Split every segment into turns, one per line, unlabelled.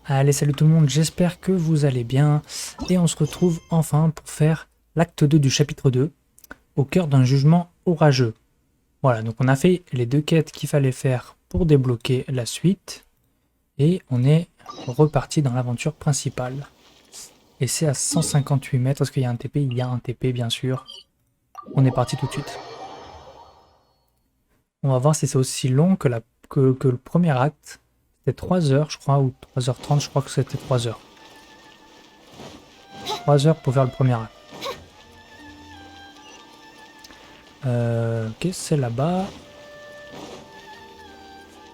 Allez, salut tout le monde, j'espère que vous allez bien. Et on se retrouve enfin pour faire l'acte 2 du chapitre 2, au cœur d'un jugement orageux. Voilà, donc on a fait les deux quêtes qu'il fallait faire pour débloquer la suite. Et on est reparti dans l'aventure principale. Et c'est à 158 mètres, est-ce qu'il y a un TP? Il y a un TP bien sûr. On est parti tout de suite. On va voir si c'est aussi long que, que le premier acte. C'était 3 heures, je crois, ou 3h30, je crois que c'était 3 heures. 3 heures pour faire le premier acte. Ok, c'est là-bas.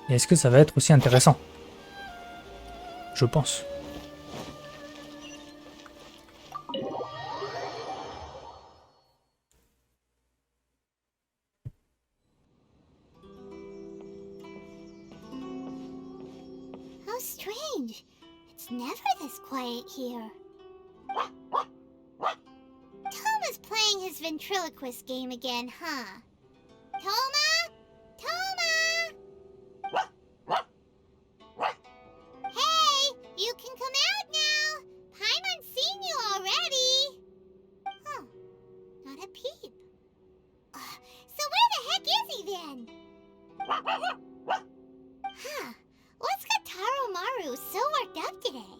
Et est-ce que ça va être aussi intéressant? Je pense.
How strange. It's never this quiet here. Toma's playing his ventriloquist game again, huh? Toma? Toma! Hey, you can come out now. Paimon's seen you already. Huh, not a peep. So where the heck is he then? Huh, what's got Taro Maru so worked up today?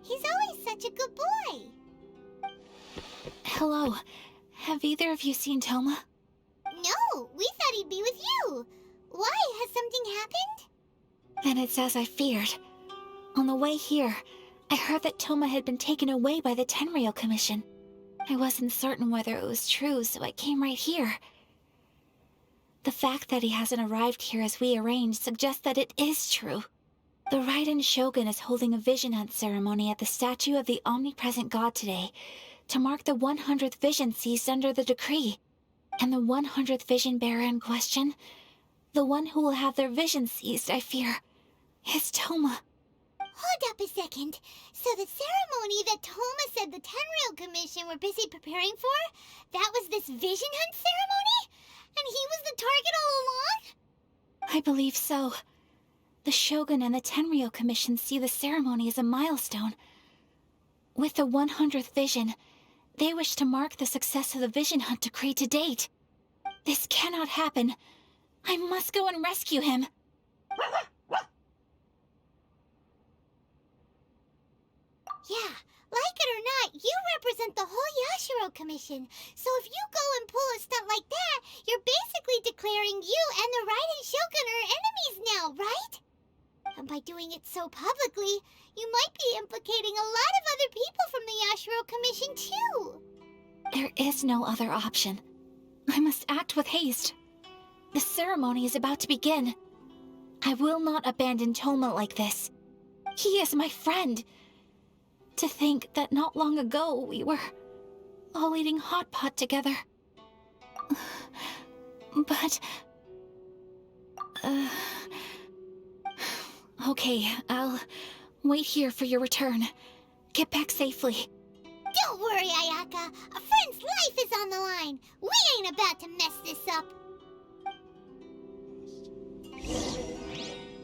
He's always such a good boy.
Hello. Have either of you seen Toma?
No, we thought he'd be with you. Why? Has something happened?
Then it's as I feared. On the way here, I heard that Toma had been taken away by the Tenryou Commission. I wasn't certain whether it was true, so I came right here. The fact that he hasn't arrived here as we arranged suggests that it is true. The Raiden Shogun is holding a vision hunt ceremony at the statue of the omnipresent god today, to mark the 100th vision seized under the decree. And the 100th vision bearer in question, the one who will have their vision seized, I fear, is Toma.
Hold up a second. So the ceremony that Toma said the Tenryou Commission were busy preparing for, that was this vision hunt ceremony? And he was the target all along?
I believe so. The Shogun and the Tenryou Commission see the ceremony as a milestone. With the 100th vision, they wish to mark the success of the vision hunt decree to date. This cannot happen. I must go and rescue him.
Yeah, like it or not, you represent the whole Yashiro Commission. So if you go and pull a stunt like that, you're basically declaring you and the Raiden Shogun are enemies now, right? And by doing it so publicly, you might be implicating a lot of other people from the Yashiro Commission too.
There is no other option. I must act with haste. The ceremony is about to begin. I will not abandon Toma like this. He is my friend. To think that not long ago we were all eating hot pot together. But... Okay, I'll wait here for your return. Get back safely.
Don't worry, Ayaka. A friend's life is on the line. We ain't about to mess this up.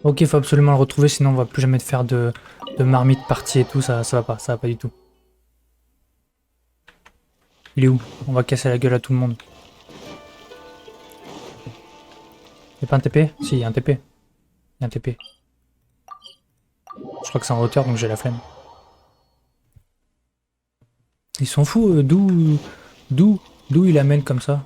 Ok, il faut absolument le retrouver, sinon on va plus jamais faire de marmite partie et tout, ça va pas du tout. Il est où? On va casser la gueule à tout le monde. Y'a pas un TP? Si, y'a un TP. Y'a un TP. Je crois que c'est en hauteur, donc j'ai la flemme. Ils sont fous, d'où il amène comme ça?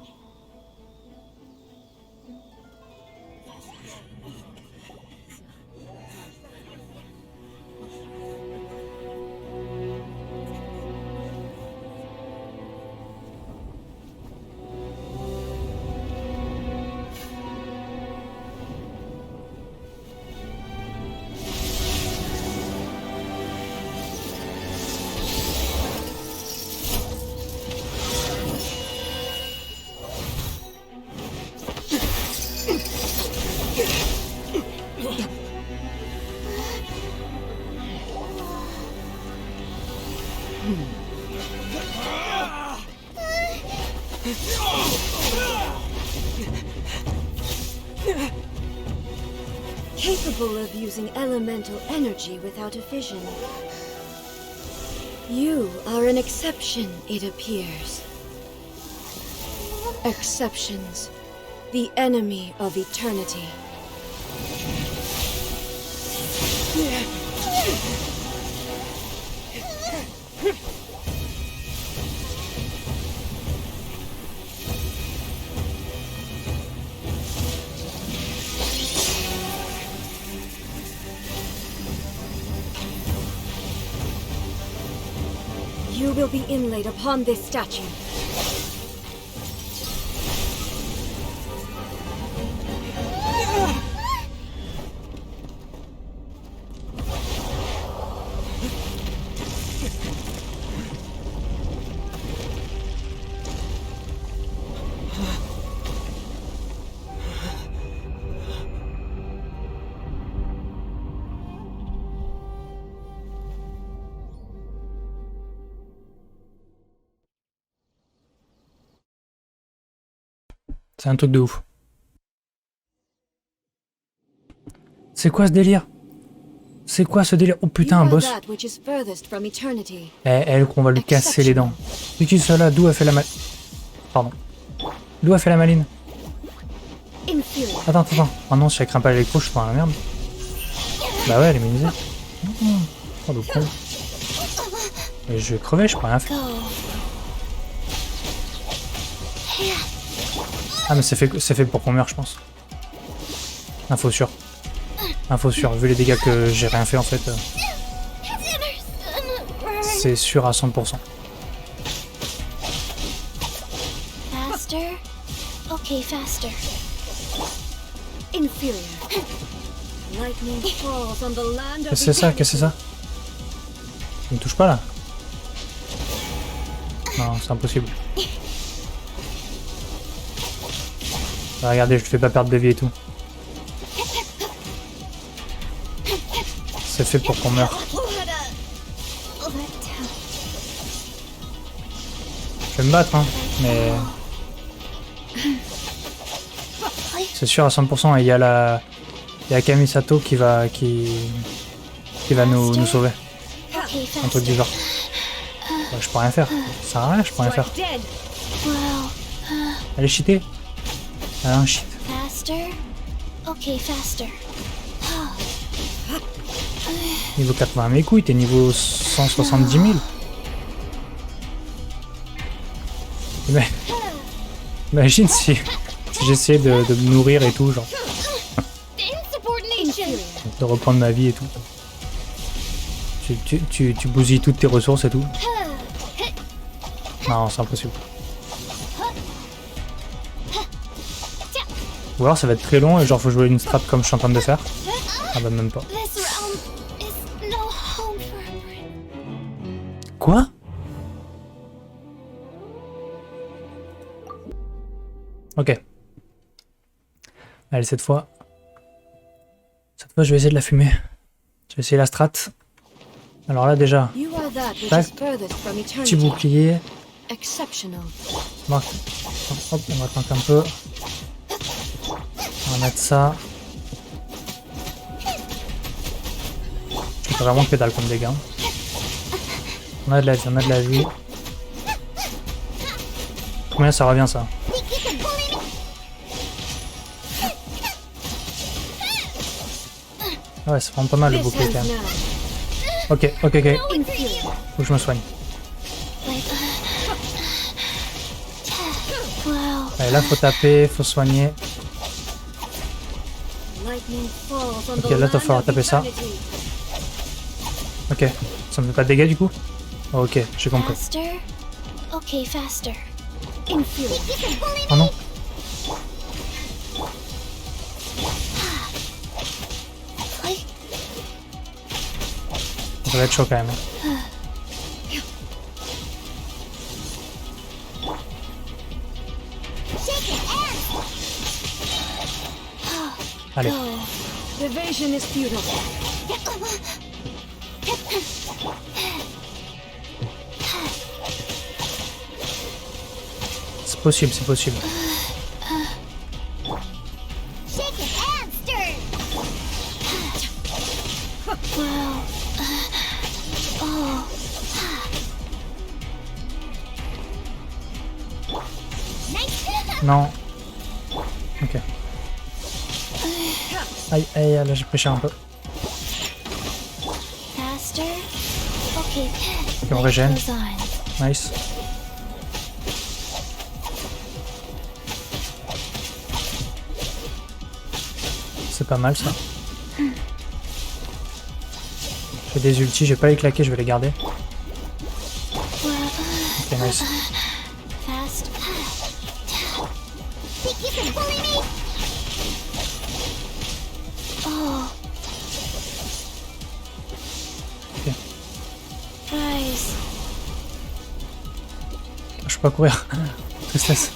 capable of using elemental energy without a fission. You are an exception, it appears. Exceptions, the enemy of eternity. You will be inlaid upon this statue.
C'est un truc de ouf. C'est quoi ce délire? C'est quoi ce délire? Oh putain, un boss. Elle qu'on va lui casser les dents. C'est qui ça là? D'où a fait la maline? Pardon. D'où a fait la maline? Attends. Oh non, si elle craint pas l'électro, je suis dans la merde. Bah ouais, elle est minimisée. Oh le con. Et je vais crever, je peux rien faire. Ah mais c'est fait pour qu'on meure, je pense. Info sûre. Info sûre, vu les dégâts que j'ai rien fait en fait. C'est sûr à 100%.
Faster? Okay, faster.
Qu'est-ce que c'est ça? Qu'est-ce que c'est ça? Il me touche pas là? Non, c'est impossible. Bah, regardez, je te fais pas perdre de vie et tout. C'est fait pour qu'on meure. Je vais me battre, hein, mais... C'est sûr à 100%, il y a Kamisato qui va nous sauver. Un truc du genre. Bah, je peux rien faire. Ça sert à rien, je peux rien faire. Elle est cheatée. Elle a un cheat. Niveau 80, mes couilles, t'es niveau 170 000. Mais... Imagine si j'essayais de me nourrir et tout, genre. De reprendre ma vie et tout. Tu bousilles toutes tes ressources et tout. Non, c'est impossible. Ou alors ça va être très long et genre faut jouer une strat comme je suis en train de faire. Ah bah même pas. Quoi? Ok. Allez, cette fois je vais essayer de la fumer. Je vais essayer la strat. Alors là déjà, tac, petit bouclier. Hop, on va tanker un peu. On va mettre ça. Je fais vraiment que dalle comme dégâts. On a de la vie. Combien ça revient ça? Ah ouais, ça prend pas mal le bouclier quand même. Ok. Faut que je me soigne. Allez, là faut taper, faut soigner. Ok, là il va falloir taper ça. Ok, ça me fait pas de dégâts du coup? Ok, j'ai compris. Oh non. Ça va être chaud quand même. Allez. C'est possible, c'est possible.
Oh.
Non. Ok. Aïe, aïe, là j'ai pris cher un peu.
Faster. Okay.
Ok, on régène.
Goes on.
Nice. C'est pas mal ça. J'ai des ultis, je vais pas les claquer, je vais les garder. Ok, nice.
Fast.
Think you can bully me?
Oh.
Ok.
Rise.
Je peux pas courir. Tristesse.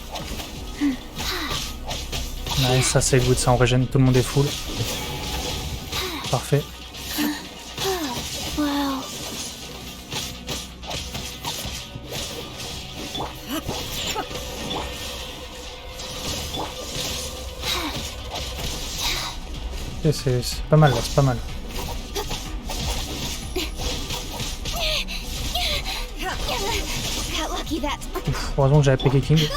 Nice, ça c'est good, ça on régène, tout le monde est full. Parfait.
Wow.
Ok, c'est pas mal là, c'est pas mal.
Got lucky that.
Ouf, heureusement que j'avais piqué King.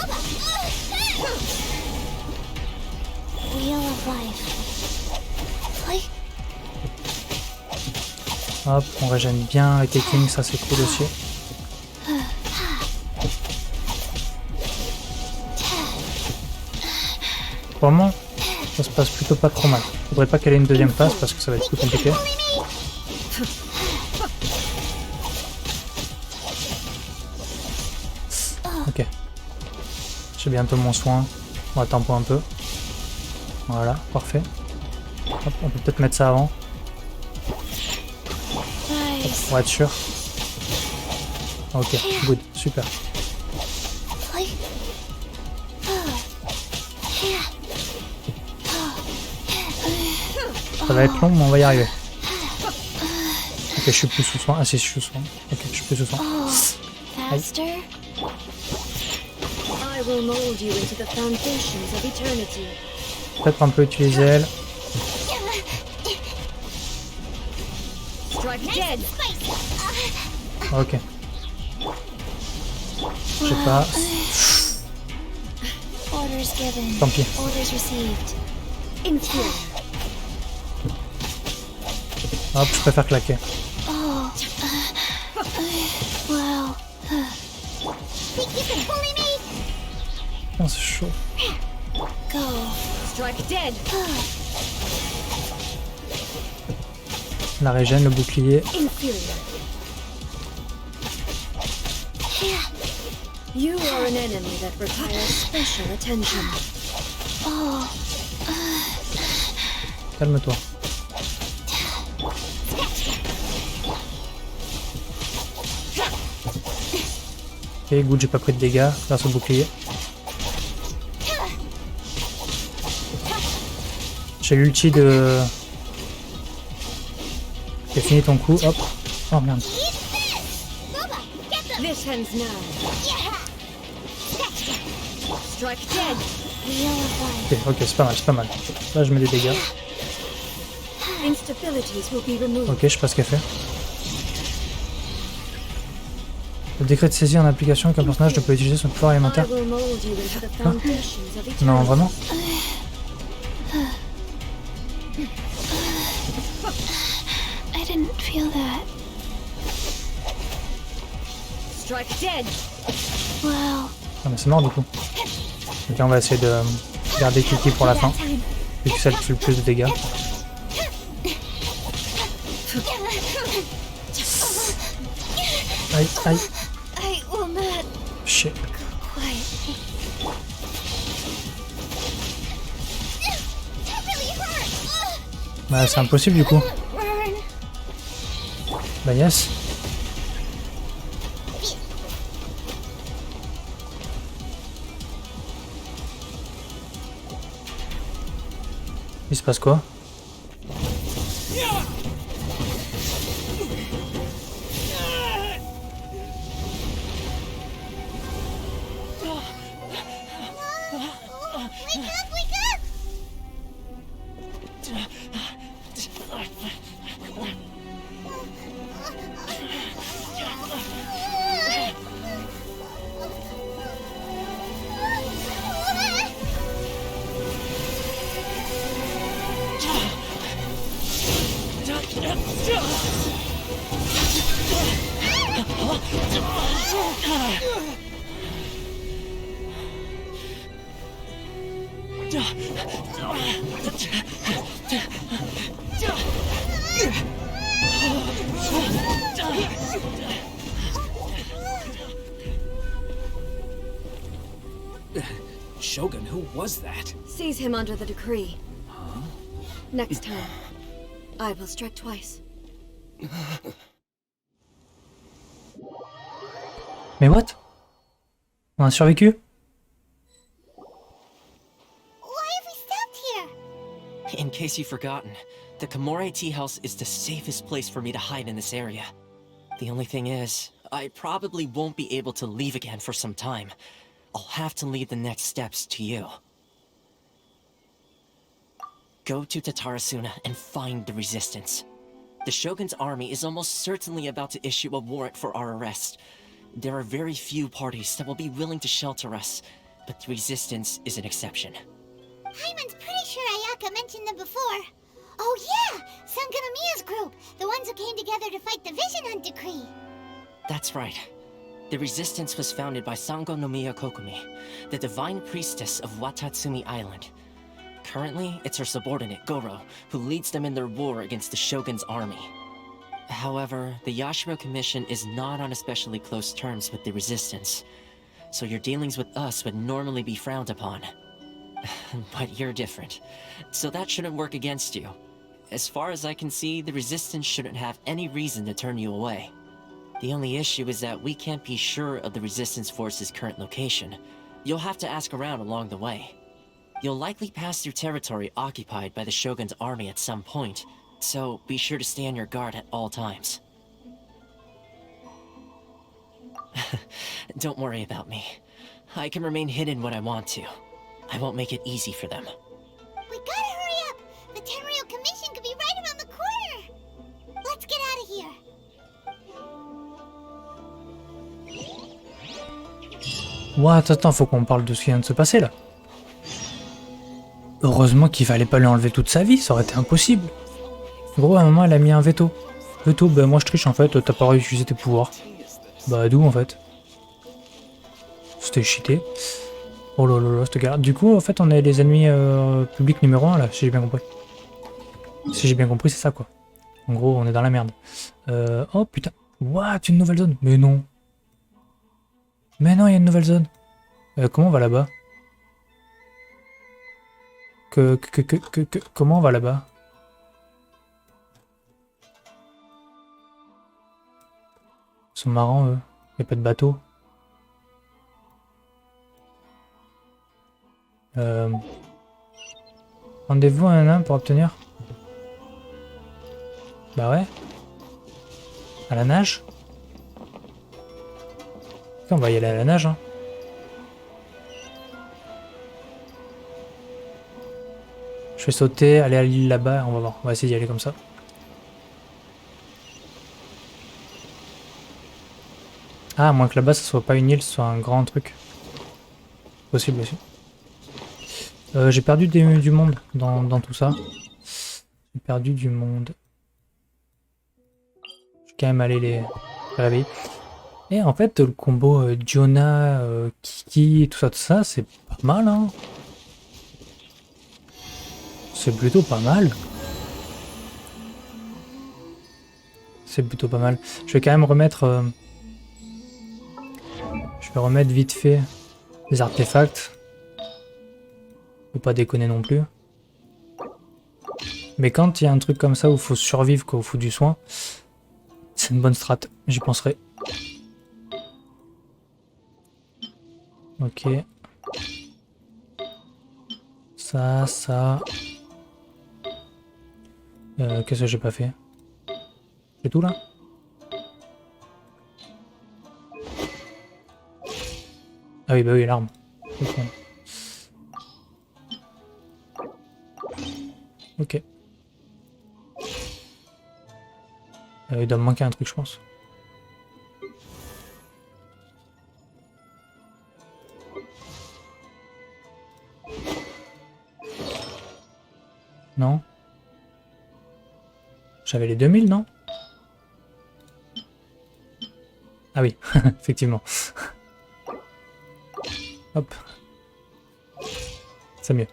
Wheel of life. Play.
Hop, on régène bien avec les Kings, ça c'est cool aussi. Pour le moment, ça se passe plutôt pas trop mal. Faudrait pas qu'elle ait une deuxième phase parce que ça va être plus compliqué. Ok. J'ai bientôt mon soin. On va tempo un peu. Voilà, parfait. Hop, on peut peut-être mettre ça avant
Rise.
pour être sûr. Ok, good, super.
Play.
Ça va être long, mais on va y arriver. Ok, je suis plus sous soin. Ah si, je suis sous soin. Ok, je suis plus sous soin.
Faster.
I will mold you into the foundations of eternity.
Peut-être un peu utiliser elle.
Strike dead.
Ok. Je sais pas.
Orders given.
Tant pis.
Orders received.
Inferior.
Hop, je préfère claquer.
Oh. Wow.
Think you can bully me?
Putain, c'est chaud.
Go.
Strike dead.
La régène, le bouclier.
Inferior. You are an enemy that requires special attention.
Oh.
Calme-toi. Ok, good, j'ai pas pris de dégâts grâce au bouclier. J'ai l'ulti de... J'ai fini ton coup, hop. Oh merde.
This ends now. Strike dead.
Wheel of life.
Ok, c'est pas mal, c'est pas mal. Là, je mets des dégâts.
Instabilities will be removed.
Ok, je sais pas ce qu'elle fait. Le décret de saisie en application qu'un personnage ne peut utiliser son pouvoir
I
élémentaire.
will mold you into the foundations of eternity.
Non, vraiment?
I didn't feel that.
Strike dead.
Wow.
Ah, mais c'est mort du coup. Ok, on va essayer de garder Kiki pour la fin. Vu que celle qui fait le plus de dégâts. Aïe, aïe.
I will not
Shit.
quietly.
That really hurt.
Bah, c'est impossible du coup.
Burn.
Bah, yes. Il se passe quoi?
Wake up, wake up!
Shogun, who was that?
Seize him under the decree. Next time, I will strike twice.
Mais what? On a survécu?
Why have we stopped here?
In case you've forgotten, the Komore Tea House is the safest place for me to hide in this area. The only thing is, I probably won't be able to leave again for some time. I'll have to leave the next steps to you. Go to Tatarasuna and find the resistance. The Shogun's army is almost certainly about to issue a warrant for our arrest. There are very few parties that will be willing to shelter us, but the resistance is an exception.
Hyman's pretty sure Ayaka mentioned them before. Oh yeah! Sangonomiya's group! The ones who came together to fight the Vision Hunt Decree!
That's right. The resistance was founded by Sango no Miya Kokumi, the divine priestess of Watatsumi Island. Currently, it's her subordinate, Goro, who leads them in their war against the Shogun's army. However, the Yashiro Commission is not on especially close terms with the resistance, so your dealings with us would normally be frowned upon. But you're different, so that shouldn't work against you. As far as I can see, the resistance shouldn't have any reason to turn you away. The only issue is that we can't be sure of the resistance force's current location. You'll have to ask around along the way. You'll likely pass through territory occupied by the Shogun's army at some point, so be sure to stay on your guard at all times. Don't worry about me. I can remain hidden when I want to. I won't make it easy for them.
We gotta hurry up! The Tenryou Commission could be right around the corner! Let's get out of here!
What? Attends, faut qu'on parle de ce qui vient de se passer là. Heureusement qu'il fallait pas lui enlever toute sa vie, ça aurait été impossible. Gros, à un moment, elle a mis un veto. Veto, bah moi je triche en fait, t'as pas réussi à utiliser tes pouvoirs. Bah d'où en fait? C'était cheaté. Oh là là là, cette galère. Du coup, en fait, on est les ennemis publics numéro 1 là, si j'ai bien compris. Si j'ai bien compris, c'est ça quoi. En gros, on est dans la merde. Oh putain. What? Une nouvelle zone? Mais non. Mais non, il y a une nouvelle zone. Comment on va là-bas? Comment on va là-bas? Ils sont marrants, eux. Il n'y a pas de bateau. Rendez-vous à un nain pour obtenir. Bah ouais. À la nage. On va y aller à la nage, hein. Je vais sauter, aller à l'île là-bas, on va voir. On va essayer d'y aller comme ça. Ah, à moins que là-bas, ce soit pas une île, ce soit un grand truc. Possible aussi. J'ai perdu du monde dans tout ça. J'ai perdu du monde. Je vais quand même aller les réveiller. Et en fait, le combo Giona, Kiki, tout ça, c'est pas mal, hein. C'est plutôt pas mal. C'est plutôt pas mal. Je vais quand même remettre... je vais remettre vite fait les artefacts. Faut pas déconner non plus. Mais quand il y a un truc comme ça où il faut survivre, quoi, où il faut du soin, c'est une bonne strat. J'y penserai. Ok. Ça... Qu'est-ce que j'ai pas fait? C'est tout là? Ah oui, bah oui, l'arme. Ok. Il doit me manquer un truc, je pense. Non? J'avais les 2000, non? Ah oui, effectivement. Hop. C'est mieux.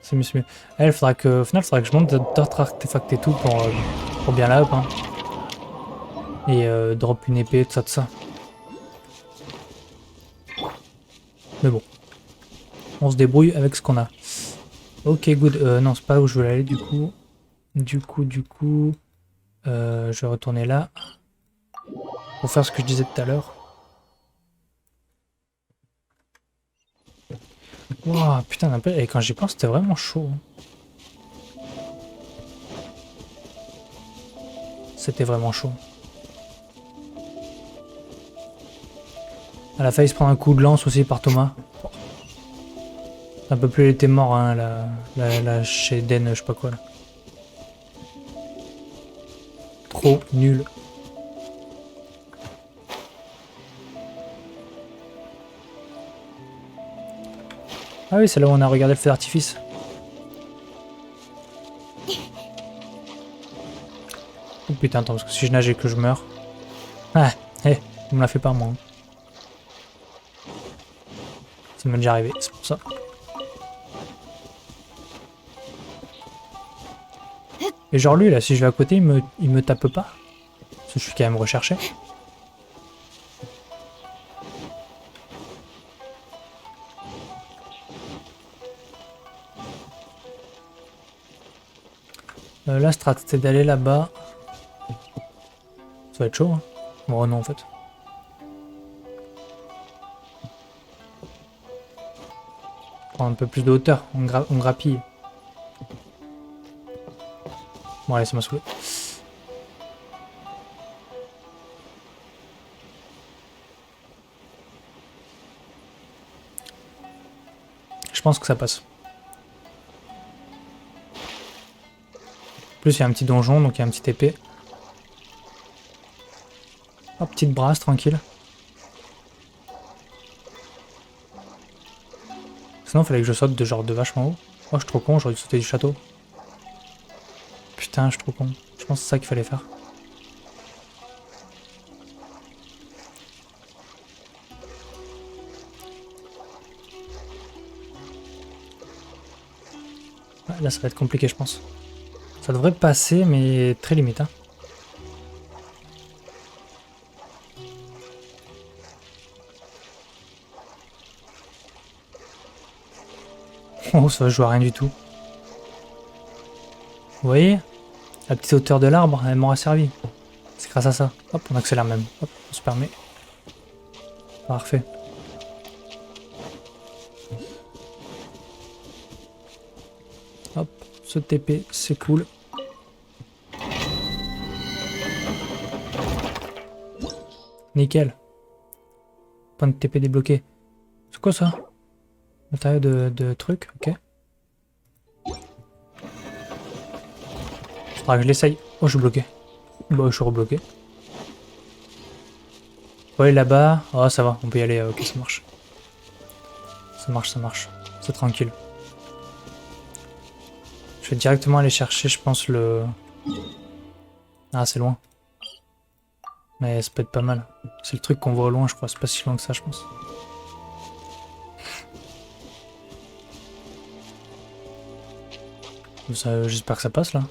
C'est mieux, c'est mieux. Au final, il faudra que je monte d'autres artefacts et tout pour bien la up. Hein. Et drop une épée, tout ça. Mais bon. On se débrouille avec ce qu'on a. Ok, good. Non, c'est pas où je veux aller du coup. Du coup. Je vais retourner là. Pour faire ce que je disais tout à l'heure. Wow, putain, et quand j'y pense, c'était vraiment chaud. C'était vraiment chaud. Elle a failli se prendre un coup de lance aussi par Thomas. Un peu plus, elle était mort, hein, la chez Den, je sais pas quoi. Là. Trop nul. Ah oui, c'est là où on a regardé le feu d'artifice. Oh putain, attends, parce que si je nage et que je meurs... Ah, on me l'a fait pas moi. Ça m'est déjà arrivé, c'est pour ça. Et genre lui, là, si je vais à côté, il me tape pas. Parce que je suis quand même recherché. La strat, c'est d'aller là-bas. Ça va être chaud, hein. Bon, non, en fait. Prendre un peu plus de hauteur, on grappille. Bon, allez, ça m'a saoulé. Je pense que ça passe. En plus, il y a un petit donjon, donc il y a un petit épée. Hop, petite brasse, tranquille. Sinon, il fallait que je saute de vachement haut. Oh, je suis trop con, j'aurais dû sauter du château. Putain, je suis trop con. Je pense que c'est ça qu'il fallait faire. Ouais, là, ça va être compliqué, je pense. Ça devrait passer, mais très limite. Hein. Oh, ça va jouer à rien du tout. Vous voyez? La petite hauteur de l'arbre, elle m'aura servi. C'est grâce à ça. Hop, on accélère même. Hop, on se permet. Parfait. Hop, ce TP, c'est cool. Nickel. Point de TP débloqué. C'est quoi ça? Matériau de trucs, ok. Faudra que je l'essaye. Oh, je suis bloqué. Bon, je suis rebloqué. Faut aller là-bas. Oh, ça va, on peut y aller. Ok, ça marche. Ça marche. C'est tranquille. Je vais directement aller chercher, je pense, le... Ah, c'est loin. Mais ça peut être pas mal. C'est le truc qu'on voit au loin, je crois. C'est pas si loin que ça, je pense. J'espère que ça passe, là.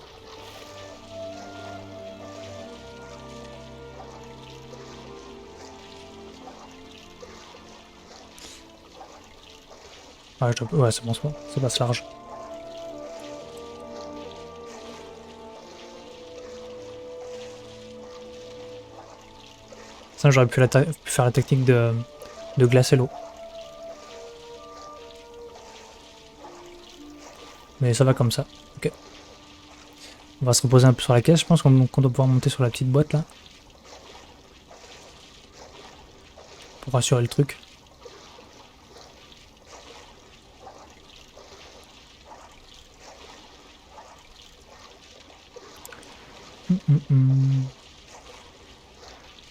Ouais, c'est bon, ça passe large. Ça, j'aurais pu faire la technique de glacer l'eau. Mais ça va comme ça. Ok. On va se reposer un peu sur la caisse. Je pense qu'on doit pouvoir monter sur la petite boîte là. Pour rassurer le truc.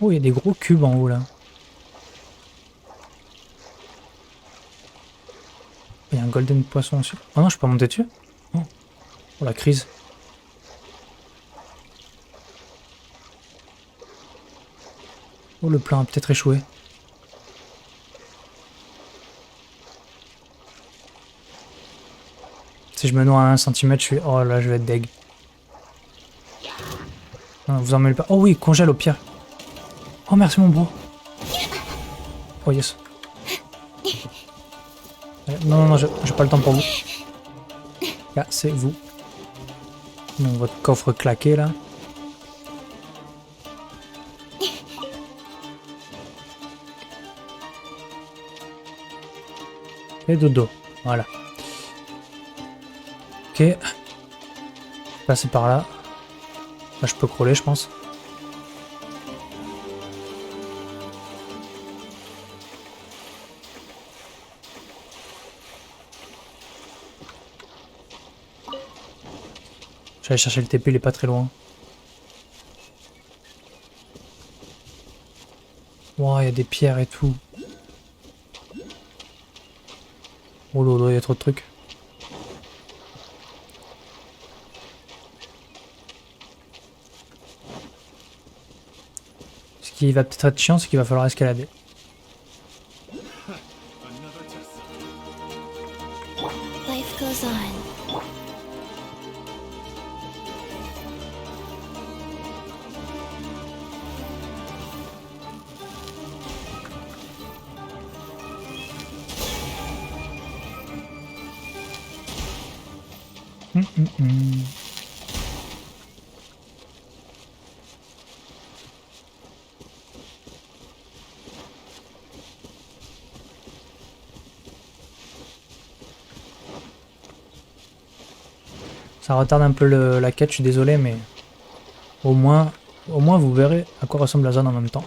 Oh, il y a des gros cubes en haut là. Il y a un golden poisson aussi. Oh non, je peux pas monter dessus. Oh, oh la crise. Oh, le plan a peut-être échoué. Si je me noie à 1 cm, je suis... Oh là, je vais être deg. Non, vous en mêlez pas. Oh oui, congèle au pire. Oh, merci mon bro. Oh yes. Non, non, non, j'ai pas le temps pour vous. Là, c'est vous. Donc, votre coffre claqué, là. Et dodo. Voilà. Ok. Passer par là. Là, je peux crawler, je pense. J'allais chercher le TP, il est pas très loin. Wow, il y a des pierres et tout. Oh là là, il y a trop de trucs. Ce qui va peut-être être chiant, c'est qu'il va falloir escalader.
Life goes on.
Ça retarde un peu la quête, je suis désolé, mais au moins vous verrez à quoi ressemble la zone en même temps.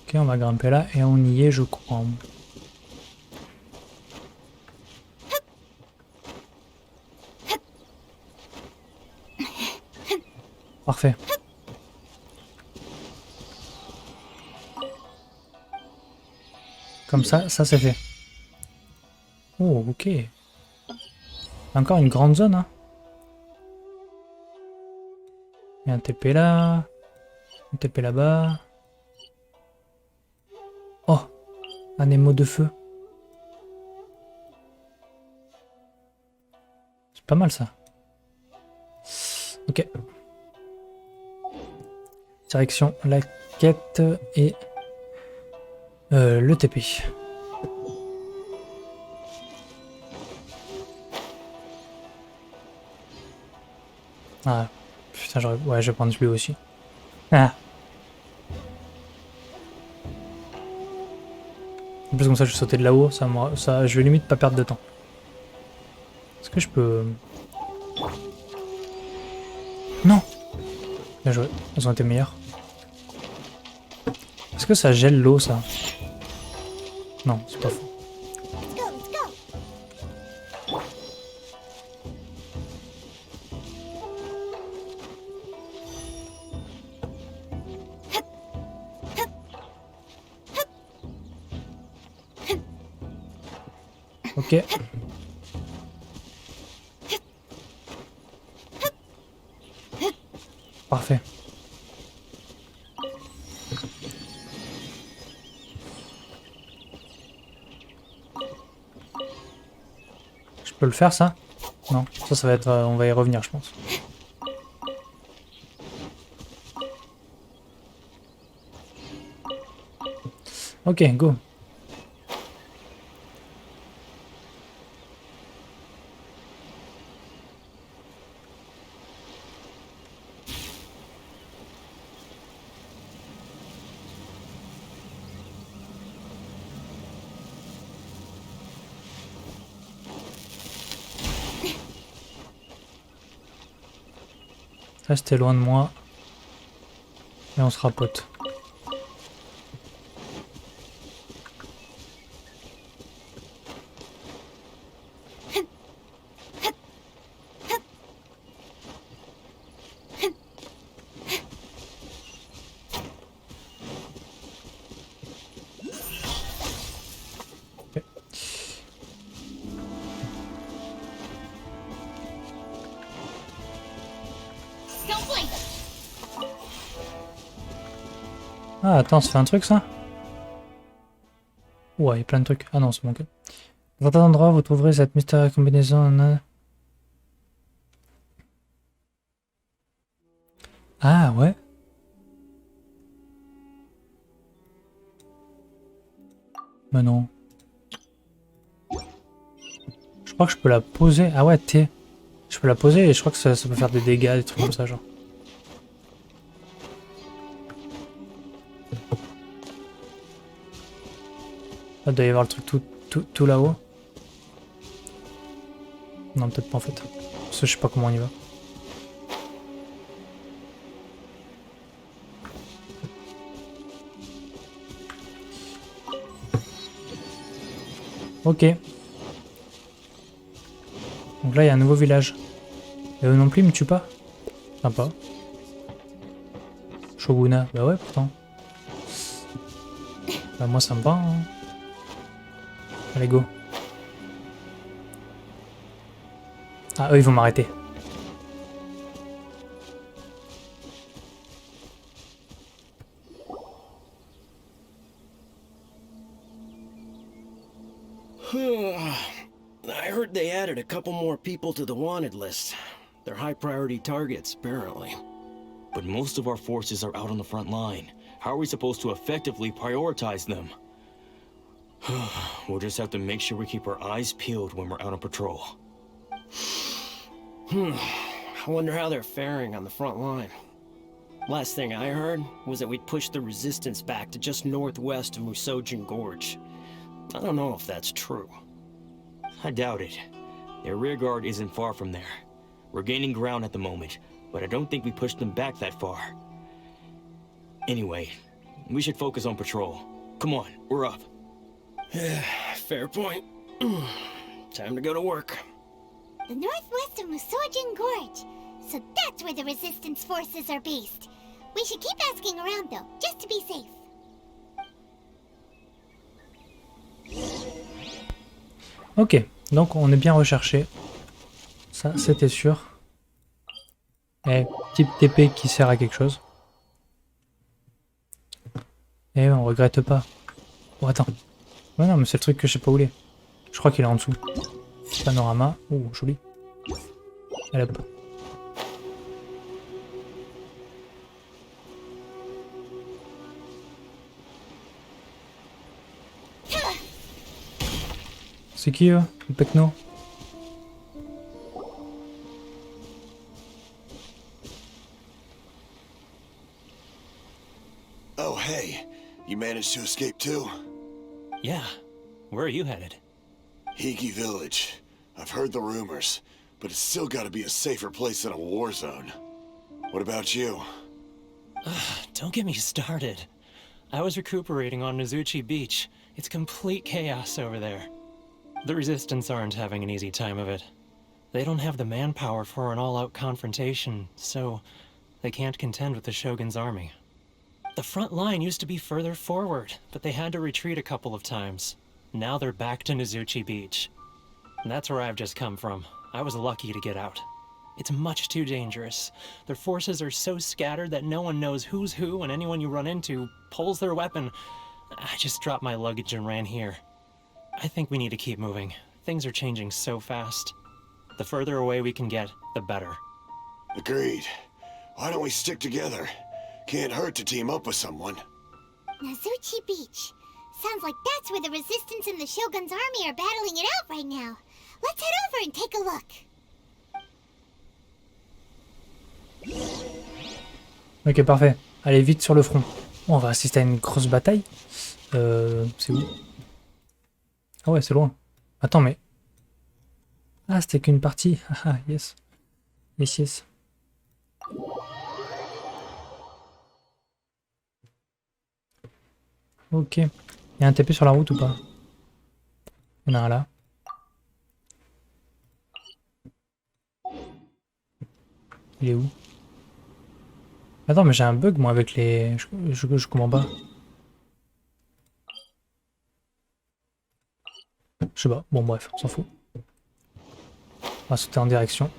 Ok, on va grimper là et on y est, je crois. Parfait. Comme ça c'est fait. Oh, ok. Encore une grande zone, hein. Il y a un TP là. Un TP là-bas. Oh, un émo de feu. C'est pas mal ça. Ok. Direction la quête et le TP. Ah, putain, ouais, je vais prendre celui aussi. Ah. En plus, comme ça, je vais sauter de là-haut, ça, je vais limite pas perdre de temps. Est-ce que je peux... Non! Bien joué, ils ont été meilleurs. Est-ce que ça gèle l'eau, ça? Non, c'est pas faux. Ok. Parfait. Je peux le faire, ça? Non, ça va être... on va y revenir, je pense. Ok, go. Restez loin de moi. Et on se rapote. Ok. Ah, attends, ça fait un truc ça? Ouais, il y a plein de trucs. Ah non, c'est bon. Ok. Dans certains endroits, vous trouverez cette mystérieuse combinaison. Ah ouais. Mais non. Je crois que je peux la poser. Ah ouais, T. Je peux la poser et je crois que ça peut faire des dégâts, des trucs comme ça, genre. Là, il doit y avoir le truc tout là-haut. Non, peut-être pas en fait. Parce que je sais pas comment on y va. Ok. Donc là, il y a un nouveau village. Et eux non plus, ils me tuent pas. Sympa. Shoguna. Bah ouais, pourtant. Bah moi, ça me va. Hein. Allez, go. Ah, eux, ils vont m'arrêter.
I heard they added a couple more people to the wanted list. They're high priority targets, apparently.
But most of our forces are out on the front line. How are we supposed to effectively prioritize them? We'll just have to make sure we keep our eyes peeled when we're out on patrol.
I wonder how they're faring on the front line. Last thing I heard was that we'd pushed the resistance back to just northwest of Musojin Gorge. I don't know if that's true.
I doubt it. Their rearguard isn't far from there. We're gaining ground at the moment, but I don't think we pushed them back that far. Anyway, we should focus on patrol. Come on, we're up.
Fair point. Time to go to work.
The northwest of Musojin Gorge. So that's where the resistance forces are based. We should keep asking around though, just to be safe.
Ok, donc on est bien recherché. Ça, c'était sûr. Et type TP qui sert à quelque chose. Et on regrette pas. Oh, attends. Ouais, non, mais c'est le truc que je sais pas où il est. Je crois qu'il est en dessous. Panorama. Oh, joli. Allez hop. C'est qui eux? Le Pecno?
Oh, hey. You managed to escape too?
Yeah. Where are you headed?
Higi Village. I've heard the rumors, but it's still gotta be a safer place than a war zone. What about you?
Don't get me started. I was recuperating on Nozuchi Beach. It's complete chaos over there. The Resistance aren't having an easy time of it. They don't have the manpower for an all-out confrontation, so they can't contend with the Shogun's army. The front line used to be further forward, but they had to retreat a couple of times. Now they're back to Nozuchi Beach. And that's where I've just come from. I was lucky to get out. It's much too dangerous. Their forces are so scattered that no one knows who's who, and anyone you run into pulls their weapon. I just dropped my luggage and ran here. I think we need to keep moving. Things are changing so fast. The further away we can get, the better.
Agreed. Why don't we stick together? Can't hurt to team up with someone.
Nozuchi Beach. Sounds like that's where the Resistance and the Shogun's army are battling it out right now. Let's head over and take a look.
Ok, parfait. Allez vite sur le front. Bon, on va assister à une grosse bataille. C'est où? Ah ouais, c'est loin. Attends, mais... Ah, c'était qu'une partie. Ah, yes. Yes, yes. Ok. Il y a un TP sur la route ou pas? Il y en a un là. Il est où? Attends, mais j'ai un bug moi avec les... Je comprends pas. Je sais pas. Bon bref, on s'en fout. On va sauter en direction.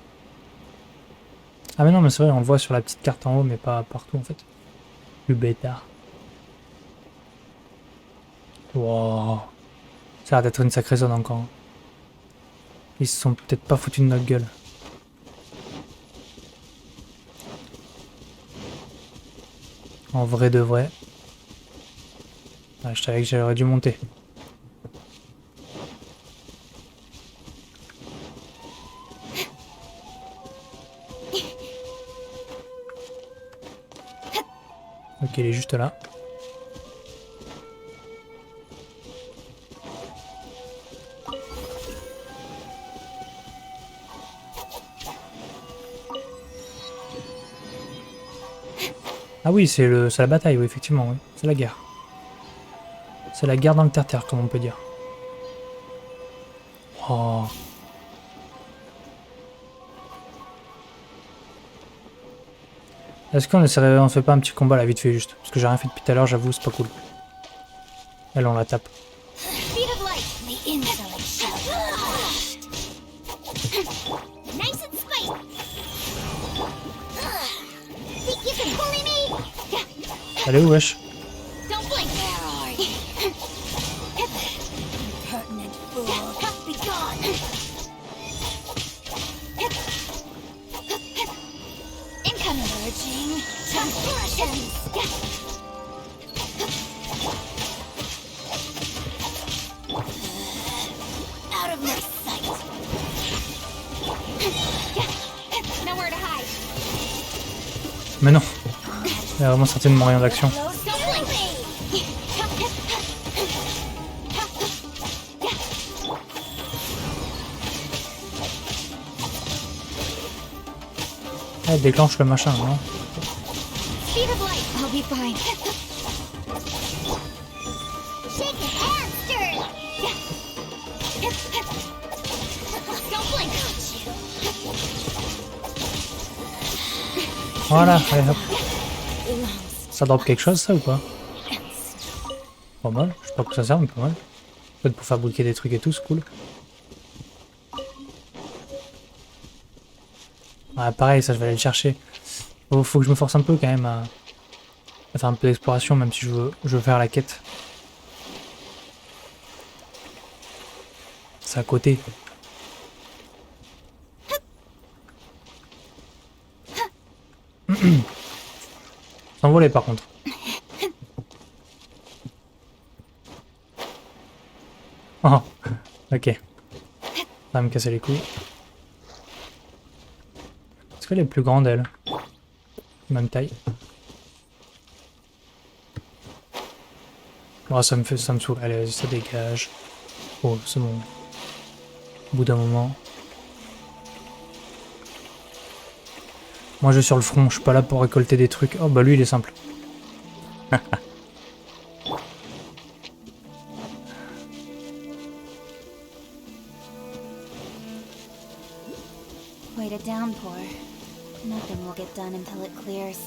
Ah mais non, mais c'est vrai, on le voit sur la petite carte en haut, mais pas partout en fait. Plus bêta. Wow. Ça a l'air d'être une sacrée zone encore. Ils se sont peut-être pas foutus de notre gueule. En vrai de vrai. Ouais, je savais que j'aurais dû monter. Ok, il est juste là. Ah oui, c'est la bataille, oui, effectivement, oui. C'est la guerre. C'est la guerre dans le terre-terre, comme on peut dire. Oh. Est-ce qu'on essaierait, on fait pas un petit combat là, vite fait, juste? Parce que j'ai rien fait depuis tout à l'heure, j'avoue, c'est pas cool. Elle, on la tape.
Speed of light. The insolent shall nice and spicy. Think you can bully me?
Allez où, wesh?
Don't blink. Where are you? Impertinent fool. Be gone. Incoming. Emerging transgressions. Out of my sight. Nowhere to hide.
Mais non. Il y a vraiment certainement rien d'action. Elle déclenche le machin, non?
Speed of light. I'll be fine. Shake it and stir it. Don't blink.
Voilà, allez hop. Ça drop quelque chose ça ou pas? Pas mal, je sais pas à quoi ça sert mais pas mal. Peut-être pour fabriquer des trucs et tout, c'est cool. Ouais, pareil, ça je vais aller le chercher. Faut que je me force un peu quand même à faire un peu d'exploration, même si je veux faire la quête. C'est à côté. S'envoler par contre. Oh, ok. Ça va me casser les couilles. Est-ce qu'elle est plus grande elle? Même taille. Oh, ça me saoule. Allez, vas-y, ça dégage. Oh, c'est bon. Au bout d'un moment. Moi, je suis sur le front. Je suis pas là pour récolter des trucs. Oh, bah lui, il est simple.
Quite a downpour. Nothing will get done until it clears.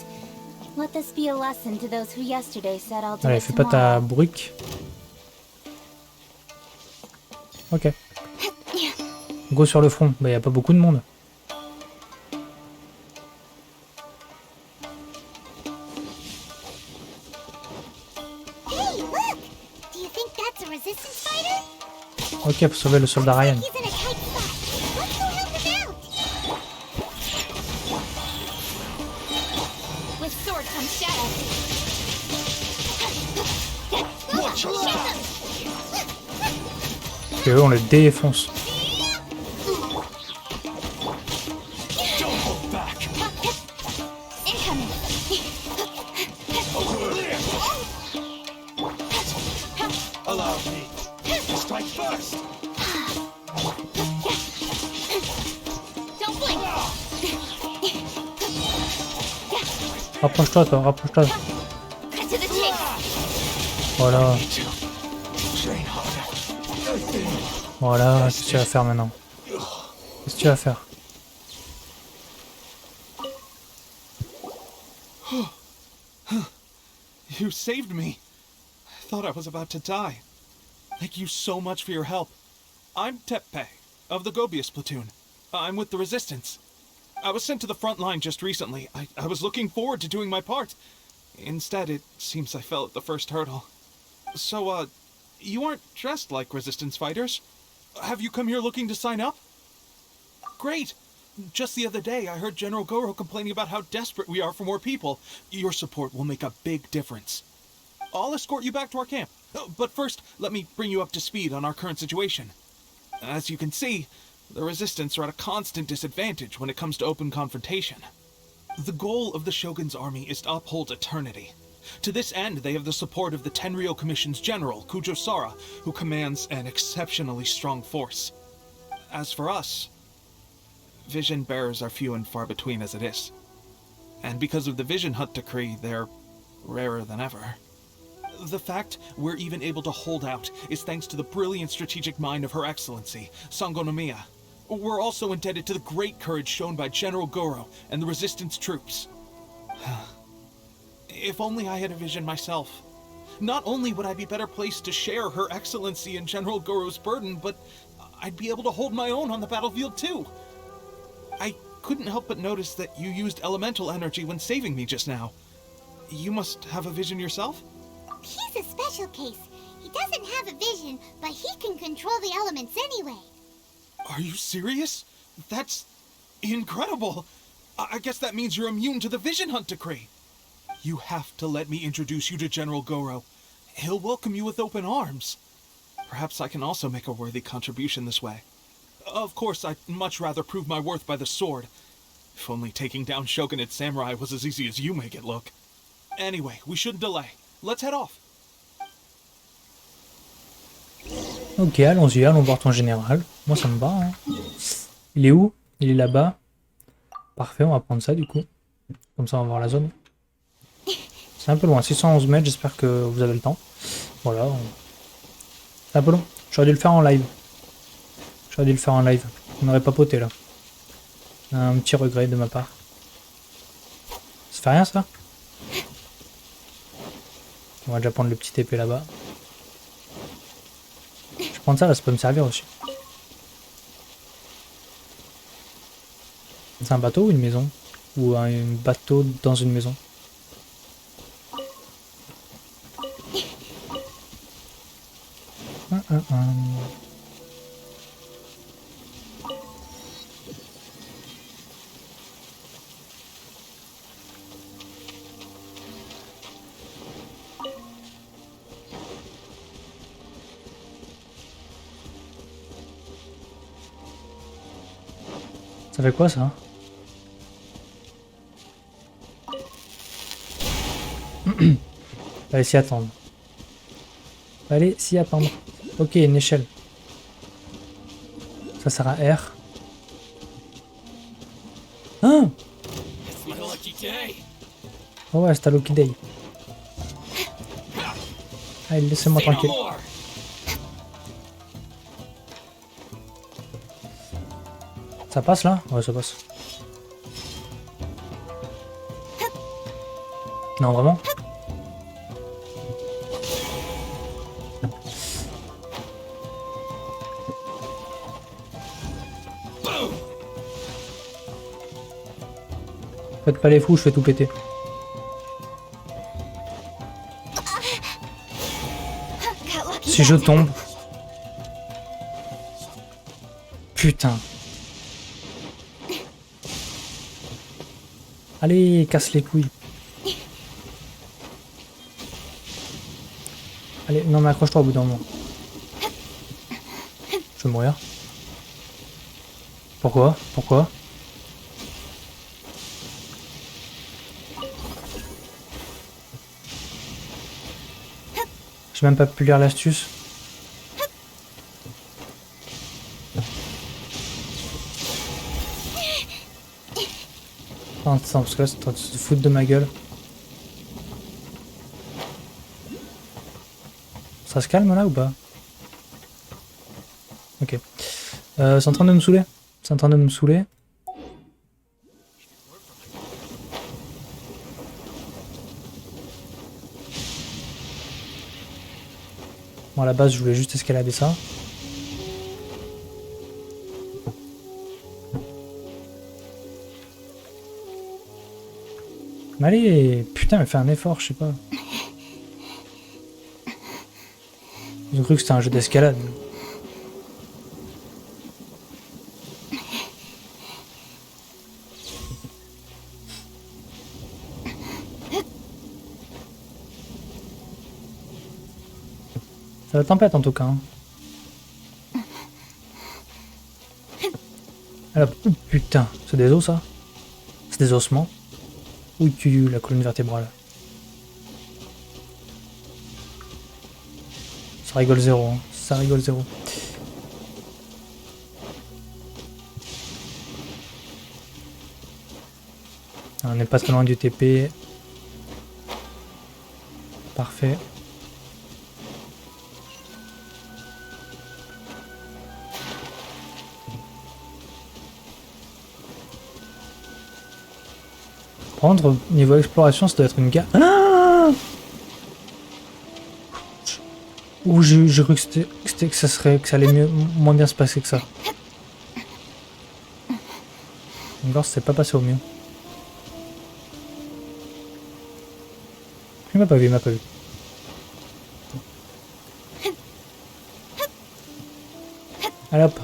Let this be a lesson to those who yesterday said I'll do
Allez,
it
fais pas ta
tomorrow.
bruque. Ok. Go sur le front. Bah, y a pas beaucoup de monde.
Hey, look! Do you think that's a resistance fighter?
Ok, pour sauver le soldat Ryan.
He's in a tight spot. Let's go help him out. With sword comes shadow. Watch out!
Et eux, on le défonce.
Incoming.
Allow me. Strike first.
Don't blink.
Rapproche-toi, toi, rapproche-toi.
Cut to the chase.
Voilà.
Train harder.
Voilà, qu'est-ce que tu vas faire maintenant? Qu'est-ce que tu vas faire?
You saved me. I thought I was about to die. Thank you so much for your help. I'm Tepe, of the Gobius platoon. I'm with the Resistance. I was sent to the front line just recently. I was looking forward to doing my part. Instead, it seems I fell at the first hurdle. So, You aren't dressed like resistance fighters. Have you come here looking to sign up? Great! Just the other day, I heard General Goro complaining about how desperate we are for more people. Your support will make a big difference. I'll escort you back to our camp. But first, let me bring you up to speed on our current situation. As you can see, the Resistance are at a constant disadvantage when it comes to open confrontation. The goal of the Shogun's army is to uphold eternity. To this end, they have the support of the Tenryou Commission's general, Kujo-sara, who commands an exceptionally strong force. As for us, vision bearers are few and far between as it is. And because of the Vision Hunt decree, they're rarer than ever. The fact we're even able to hold out is thanks to the brilliant strategic mind of Her Excellency, Sango Nomiya. We're also indebted to the great courage shown by General Goro and the Resistance troops. If only I had a vision myself. Not only would I be better placed to share Her Excellency and General Goro's burden, but I'd be able to hold my own on the battlefield too. I couldn't help but notice that you used elemental energy when saving me just now. You must have a vision yourself?
He's a special case. He doesn't have a vision, but he can control the elements anyway.
Are you serious? That's incredible. I guess that means you're immune to the Vision Hunt decree. You have to let me introduce you to General Goro. He'll welcome you with open arms. Perhaps I can also make a worthy contribution this way. Of course, I'd much rather prove my worth by the sword. If only taking down Shogunate samurai was as easy as you make it look. Anyway, we shouldn't delay. Let's head off.
Ok, allons-y, allons voir ton général. Moi ça me va. Hein. Il est où? Il est là-bas. Parfait, on va prendre ça du coup. Comme ça on va voir la zone. C'est un peu loin, 611 mètres, j'espère que vous avez le temps. Voilà. C'est un peu long. J'aurais dû le faire en live. On n'aurait pas poté là. Un petit regret de ma part. Ça fait rien ça? On va déjà prendre le petit épée là-bas. Je vais prendre ça là, ça peut me servir aussi. C'est un bateau ou une maison? Ou un bateau dans une maison? Ça fait quoi ça? Allez s'y attendre. Allez s'y attendre. Ok, une échelle. Ça sert à R. Hein? Oh ouais, c'est ta lucky day. Allez, laissez-moi tranquille. Ça passe là? Ouais, ça passe. Non, vraiment? Faites pas les fous, je fais tout péter. Si je tombe... Putain. Allez, casse les couilles. Allez, non mais accroche-toi au bout d'un moment. Je vais mourir. Pourquoi? Pourquoi? J'ai même pas pu lire l'astuce. Attends, parce que là c'est en train de se foutre de ma gueule. Ça se calme là ou pas? Ok. C'est en train de me saouler. C'est en train de me saouler. Bon, à la base, je voulais juste escalader ça. Mais allez, putain, mais fais un effort, je sais pas. Ils ont cru que c'était un jeu d'escalade. C'est la tempête en tout cas. Hein. Alors, oh, putain, c'est des os ça? C'est des ossements? Oui, la colonne vertébrale. Ça rigole zéro, hein. Ça rigole zéro. On n'est pas très loin du TP. Parfait. Prendre niveau exploration, ça doit être une gare. Ah, ou j'ai cru que ça allait moins bien se passer que ça. Encore, c'est pas passé au mieux. Il m'a pas vu, il m'a pas vu. Allez hop.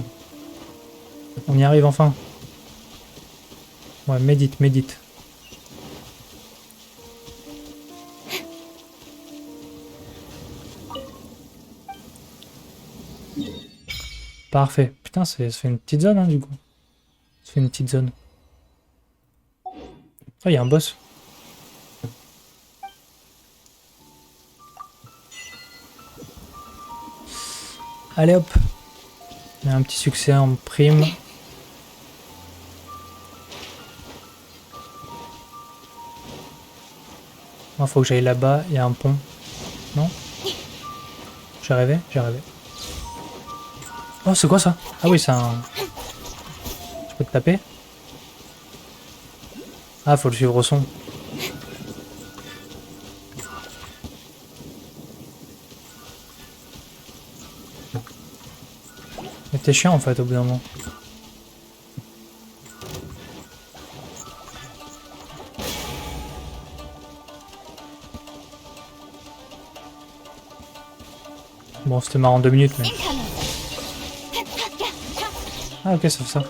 On y arrive enfin. Ouais, médite, médite. Parfait. Putain, ça fait une petite zone, hein, du coup. Ça fait une petite zone. Oh, il y a un boss. Allez hop. Il y a un petit succès en prime. Il faut que j'aille là-bas. Il y a un pont. Non? J'ai rêvé? J'ai rêvé. Oh, c'est quoi ça? Ah oui, c'est un... Je peux te taper? Ah, faut le suivre au son. Mais t'es chiant en fait au bout d'un moment. Bon, c'était marrant 2 minutes, mais... Ah ok, ça fait ça.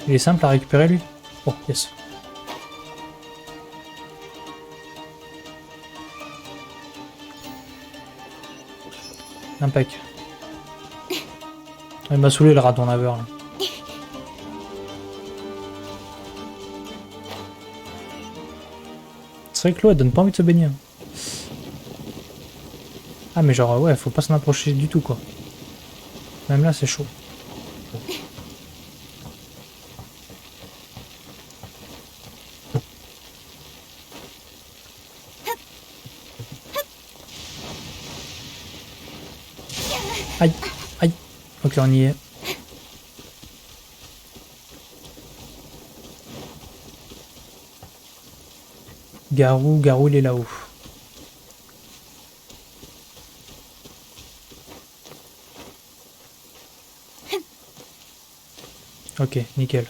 Il est simple à récupérer lui. Oh, yes. Impec. Il m'a saoulé le raton laveur là. C'est vrai que l'eau elle donne pas envie de se baigner. Ah mais genre ouais, faut pas s'en approcher du tout quoi. Même là c'est chaud. Aïe, aïe. Ok, on y est. Garou il est là-haut. Ok, nickel.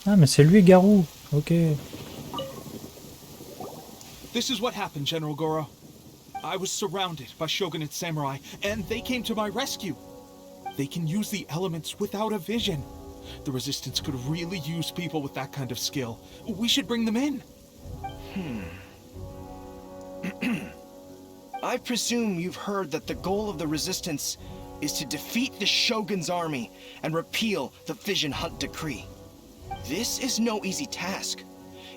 Ah mais c'est lui Garou. Ok.
This is what happened, General Goro. I was surrounded by Shogunate samurai, and they came to my rescue. They can use the elements without a vision. The Resistance could really use people with that kind of skill. We should bring them in.
I presume you've heard that the goal of the Resistance is to defeat the Shogun's army and repeal the Vision Hunt Decree. This is no easy task.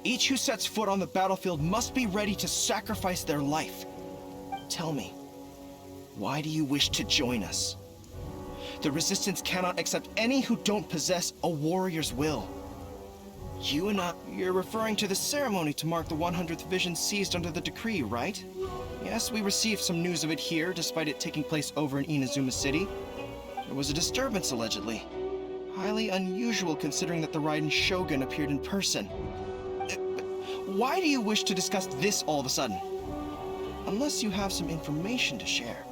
Each who sets foot on the battlefield must be ready to sacrifice their life. Tell me, why do you wish to join us? The Resistance cannot accept any who don't possess a warrior's will. You and I... You're referring to the ceremony to mark the 100th Vision seized under the decree, right? Yes, we received some news of it here, despite it taking place over in Inazuma City. There was a disturbance, allegedly. Highly unusual considering that the Raiden Shogun appeared in person. Why do you wish to discuss this all of a sudden? Unless you have some information to share.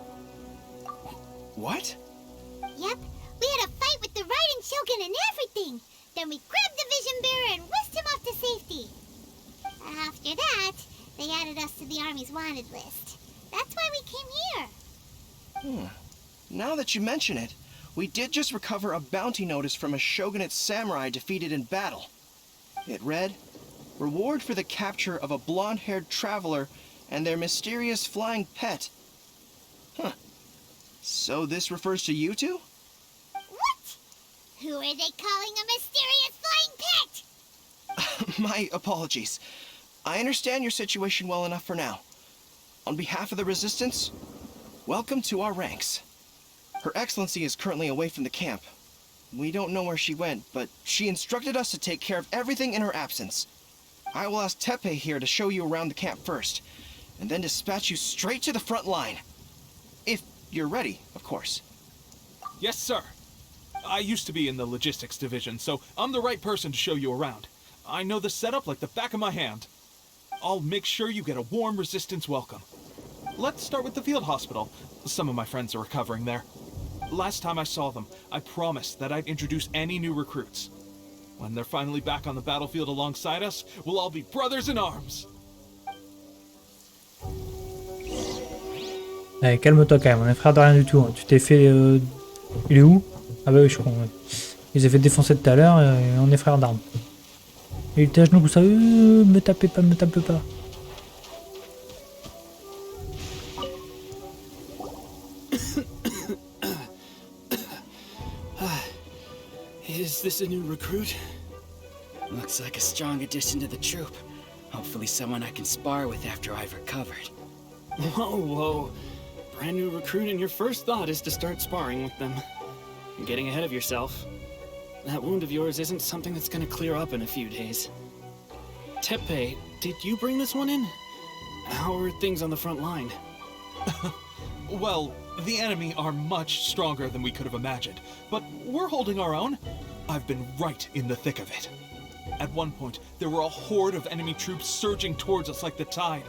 What?
Yep, we had a fight with the Raiden Shogun and everything. Then we grabbed the Vision Bearer and whisked him off to safety. After that, they added us to the Army's wanted list. That's why we came here.
Now that you mention it, we did just recover a bounty notice from a shogunate samurai defeated in battle. It read, "Reward for the capture of a blonde-haired traveler and their mysterious flying pet." Huh. So this refers to you two?
What? Who are they calling a mysterious flying pet?
My apologies. I understand your situation well enough for now. On behalf of the Resistance, welcome to our ranks. Her Excellency is currently away from the camp. We don't know where she went, but she instructed us to take care of everything in her absence. I will ask Tepe here to show you around the camp first, and then dispatch you straight to the front line. If you're ready, of course.
Yes, sir. I used to be in the logistics division, so I'm the right person to show you around. I know the setup like the back of my hand. I'll make sure you get a warm Resistance welcome. Let's start with the field hospital. Some of my friends are recovering there. Last time I saw them, I promised that I'd introduce any new recruits. When they're finally back on the battlefield alongside us, we'll all be brothers in arms.
Allez, calme-toi quand même, on est frères de rien du tout. Hein. Tu t'es fait... Il est où? Ah bah oui, je suis con. Ouais. Il s'est fait défoncer tout à l'heure et on est frères d'armes. Il était à genoux pour ça. Me tapez pas, me tapez pas.
Is this a new recruit? Looks like a strong addition to the troop. Hopefully someone I can spar with after I've recovered.
Whoa. Brand new recruit and your first thought is to start sparring with them. You're getting ahead of yourself. That wound of yours isn't something that's gonna clear up in a few days. Tepe, did you bring this one in? How are things on the front line?
Well, the enemy are much stronger than we could have imagined, but we're holding our own. I've been right in the thick of it. At one point, there were a horde of enemy troops surging towards us like the tide,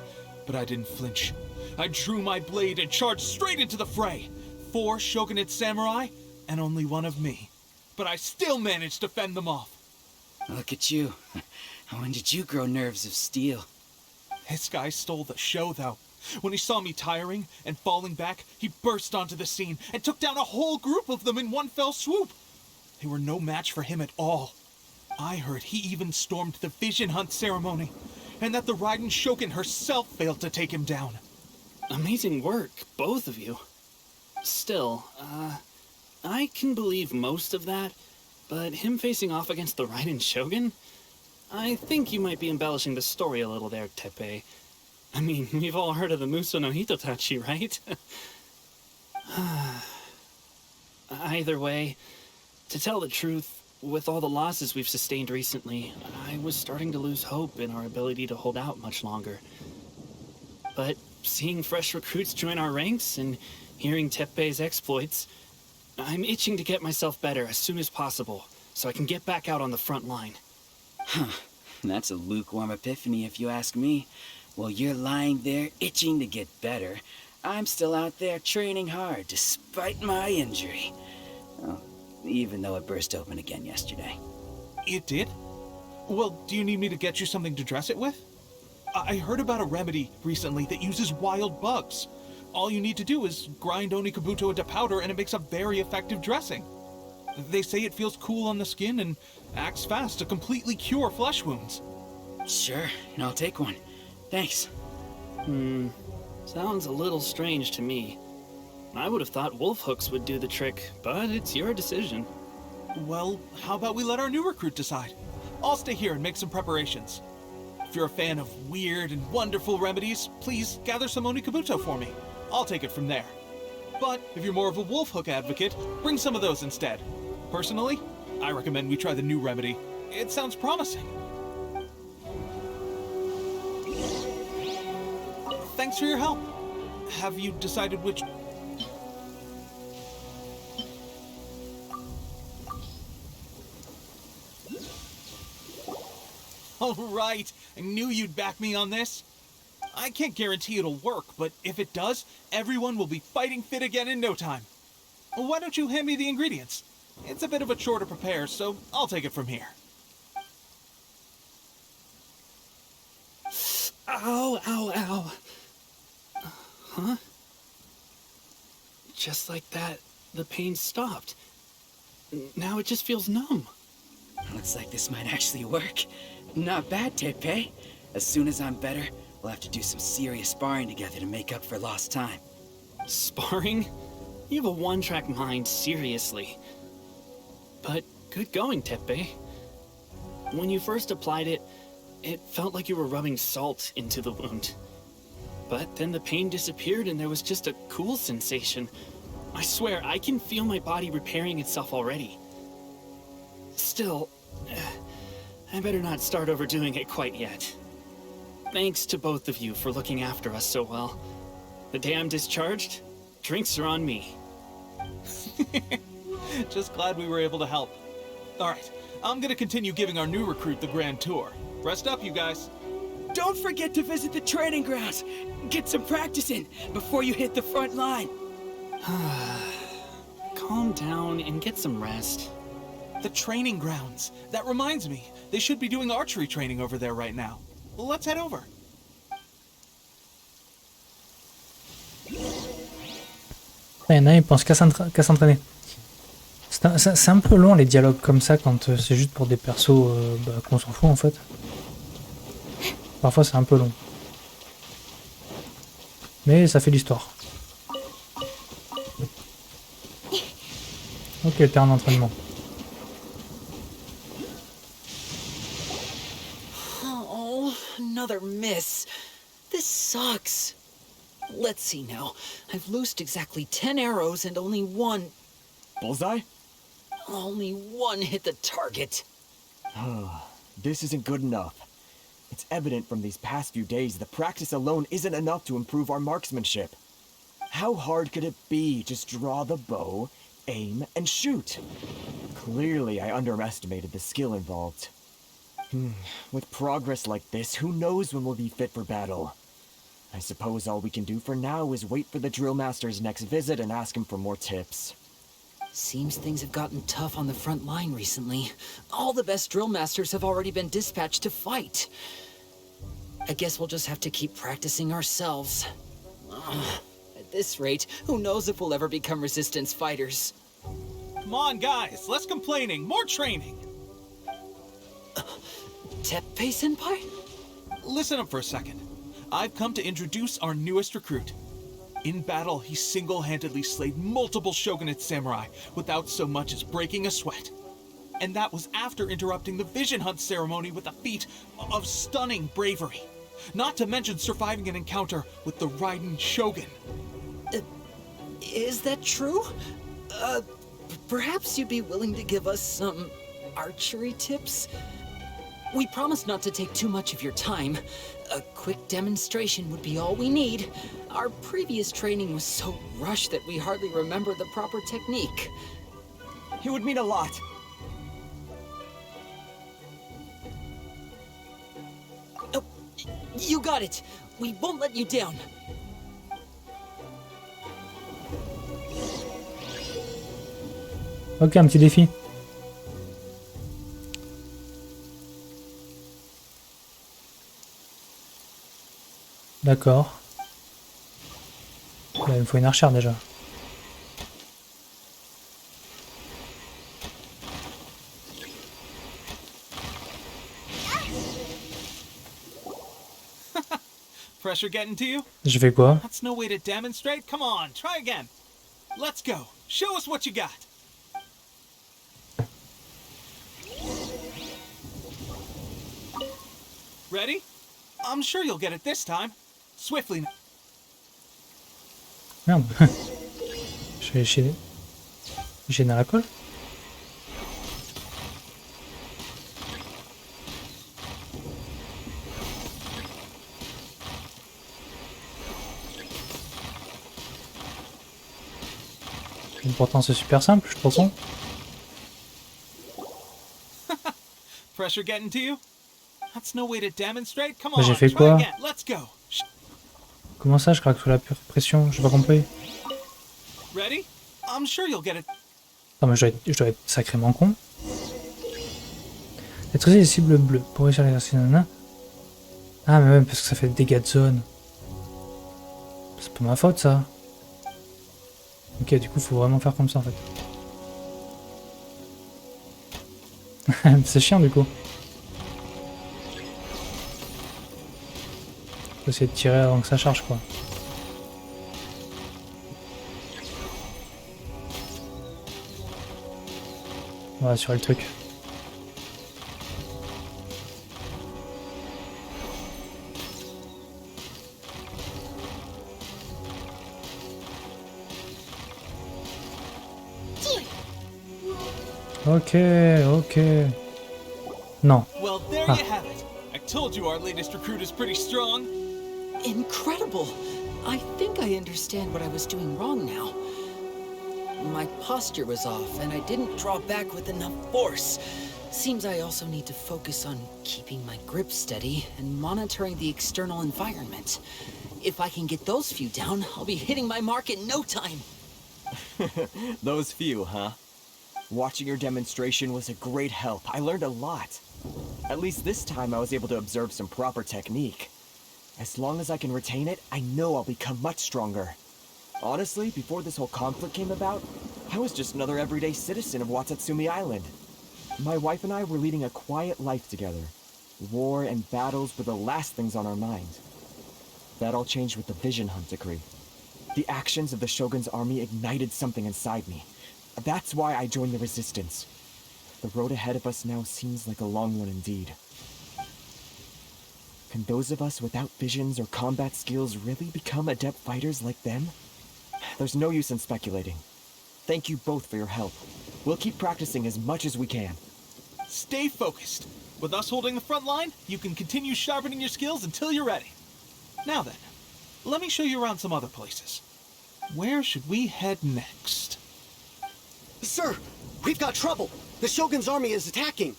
but I didn't flinch. I drew my blade and charged straight into the fray. 4 shogunate samurai, and only one of me. But I still managed to fend them off.
Look at you. When did you grow nerves of steel?
This guy stole the show, though. When he saw me tiring and falling back, he burst onto the scene and took down a whole group of them in one fell swoop. They were no match for him at all. I heard he even stormed the vision hunt ceremony, and that the Raiden Shogun herself failed to take him down.
Amazing work, both of you. Still, I can believe most of that, but him facing off against the Raiden Shogun? I think you might be embellishing the story a little there, Tepe. I mean, we've all heard of the Muso no Hitotachi, right? Either way, to tell the truth, with all the losses we've sustained recently, I was starting to lose hope in our ability to hold out much longer. But seeing fresh recruits join our ranks and hearing Tepe's exploits, I'm itching to get myself better as soon as possible, so I can get back out on the front line.
Huh. That's a lukewarm epiphany if you ask me. While you're lying there itching to get better, I'm still out there training hard despite my injury. Oh, even though it burst open again yesterday.
It did? Well, do you need me to get you something to dress it with? I heard about a remedy recently that uses wild bugs. All you need to do is grind Onikabuto into powder and it makes a very effective dressing. They say it feels cool on the skin and acts fast to completely cure flesh wounds.
Sure, I'll take one. Thanks.
Sounds a little strange to me. I would have thought wolf hooks would do the trick, but it's your decision.
Well, how about we let our new recruit decide? I'll stay here and make some preparations. If you're a fan of weird and wonderful remedies, please gather some Onikabuto for me. I'll take it from there. But if you're more of a wolf hook advocate, bring some of those instead. Personally, I recommend we try the new remedy. It sounds promising. Thanks for your help. Have you decided which... All right, I knew you'd back me on this. I can't guarantee it'll work, but if it does, everyone will be fighting fit again in no time. Why don't you hand me the ingredients? It's a bit of a chore to prepare, so I'll take it from here.
Ow, ow, ow. Huh? Just like that, the pain stopped. Now it just feels numb. Looks like this might actually work. Not bad, Tepe. As soon as I'm better, we'll have to do some serious sparring together to make up for lost time. Sparring? You have a one-track mind, seriously. But good going, Tepe. When you first applied it, it felt like you were rubbing salt into the wound. But then the pain disappeared and there was just a cool sensation. I swear, I can feel my body repairing itself already. Still, I better not start overdoing it quite yet. Thanks to both of you for looking after us so well. The day I'm discharged, drinks are on me.
Just glad we were able to help. Alright, I'm gonna continue giving our new recruit the grand tour. Rest up, you guys.
Don't forget to visit the training grounds. Get some practice in before you hit the front line. Calm down and get some rest.
The training grounds. That reminds me, they should be doing archery training over there right now. Well, let's head over.
Il y en a, ils pensent qu'à s'entraîner. C'est un peu long les dialogues comme ça quand c'est juste pour des persos qu'on s'en fout en fait. Parfois c'est un peu long. Mais ça fait l'histoire. Ok, terrain d'entraînement.
Oh, another miss. This sucks. Let's see now. I've loosed exactly 10 arrows and only one...
Bullseye?
Only one hit the target.
This isn't good enough. It's evident from these past few days the practice alone isn't enough to improve our marksmanship. How hard could it be? Just draw the bow, aim, and shoot. Clearly, I underestimated the skill involved. With progress like this, who knows when we'll be fit for battle? I suppose all we can do for now is wait for the drill master's next visit and ask him for more tips.
Seems things have gotten tough on the front line recently. All the best drill masters have already been dispatched to fight. I guess we'll just have to keep practicing ourselves. At this rate, who knows if we'll ever become resistance fighters.
Come on, guys, less complaining, more training.
Teppei-senpai?
Listen up for a second. I've come to introduce our newest recruit. In battle, he single-handedly slayed multiple shogunate samurai without so much as breaking a sweat. And that was after interrupting the vision hunt ceremony with a feat of stunning bravery. Not to mention surviving an encounter with the Raiden Shogun.
Is that true? Perhaps you'd be willing to give us some archery tips? We promise not to take too much of your time. A quick demonstration would be all we need. Our previous training was so rushed that we hardly remember the proper technique.
It would mean a lot.
Oh, you got it. We won't let you down.
Ok, un petit défi. D'accord. Là, il me faut une archère déjà.
Pressure getting to you?
Je fais quoi?
That's no way to demonstrate. Come on, try again. Let's go. Show us what you got. Ready? I'm sure you'll get it this time. Swiftly.
Merde. Je vais chier. J'ai dans la colle. Et pourtant c'est super simple, je trouve.
Pressure getting to you? That's no way to demonstrate. Come
Mais
on,
j'ai fait
try
quoi?
again. Let's go.
Comment ça je craque sous la pure pression? J'ai pas compris.
Ready? I'm sure you'll get it.
Non mais je dois être sacrément con. Maîtriser les cibles bleues pour réussir l'exercice. Ah, mais même parce que ça fait des dégâts de zone. C'est pas ma faute, ça. Ok, du coup, faut vraiment faire comme ça, en fait. C'est chiant, du coup. Faut essayer de tirer avant que ça charge, quoi. On va assurer le truc. Ok, ok. Non.
Well, there you have it. I told you our latest recruit is pretty strong.
Incredible! I think I understand what I was doing wrong now. My posture was off, and I didn't draw back with enough force. Seems I also need to focus on keeping my grip steady and monitoring the external environment. If I can get those few down, I'll be hitting my mark in no time.
Those few, huh? Watching your demonstration was a great help. I learned a lot. At least this time I was able to observe some proper technique. As long as I can retain it, I know I'll become much stronger. Honestly, before this whole conflict came about, I was just another everyday citizen of Watatsumi Island. My wife and I were leading a quiet life together. War and battles were the last things on our mind. That all changed with the Vision Hunt decree. The actions of the Shogun's army ignited something inside me. That's why I joined the resistance. The road ahead of us now seems like a long one indeed. Can those of us without visions or combat skills really become adept fighters like them? There's no use in speculating. Thank you both for your help. We'll keep practicing as much as we can.
Stay focused. With us holding the front line, you can continue sharpening your skills until you're ready. Now then, let me show you around some other places. Where should we head next?
Sir, we've got trouble. The Shogun's army is attacking.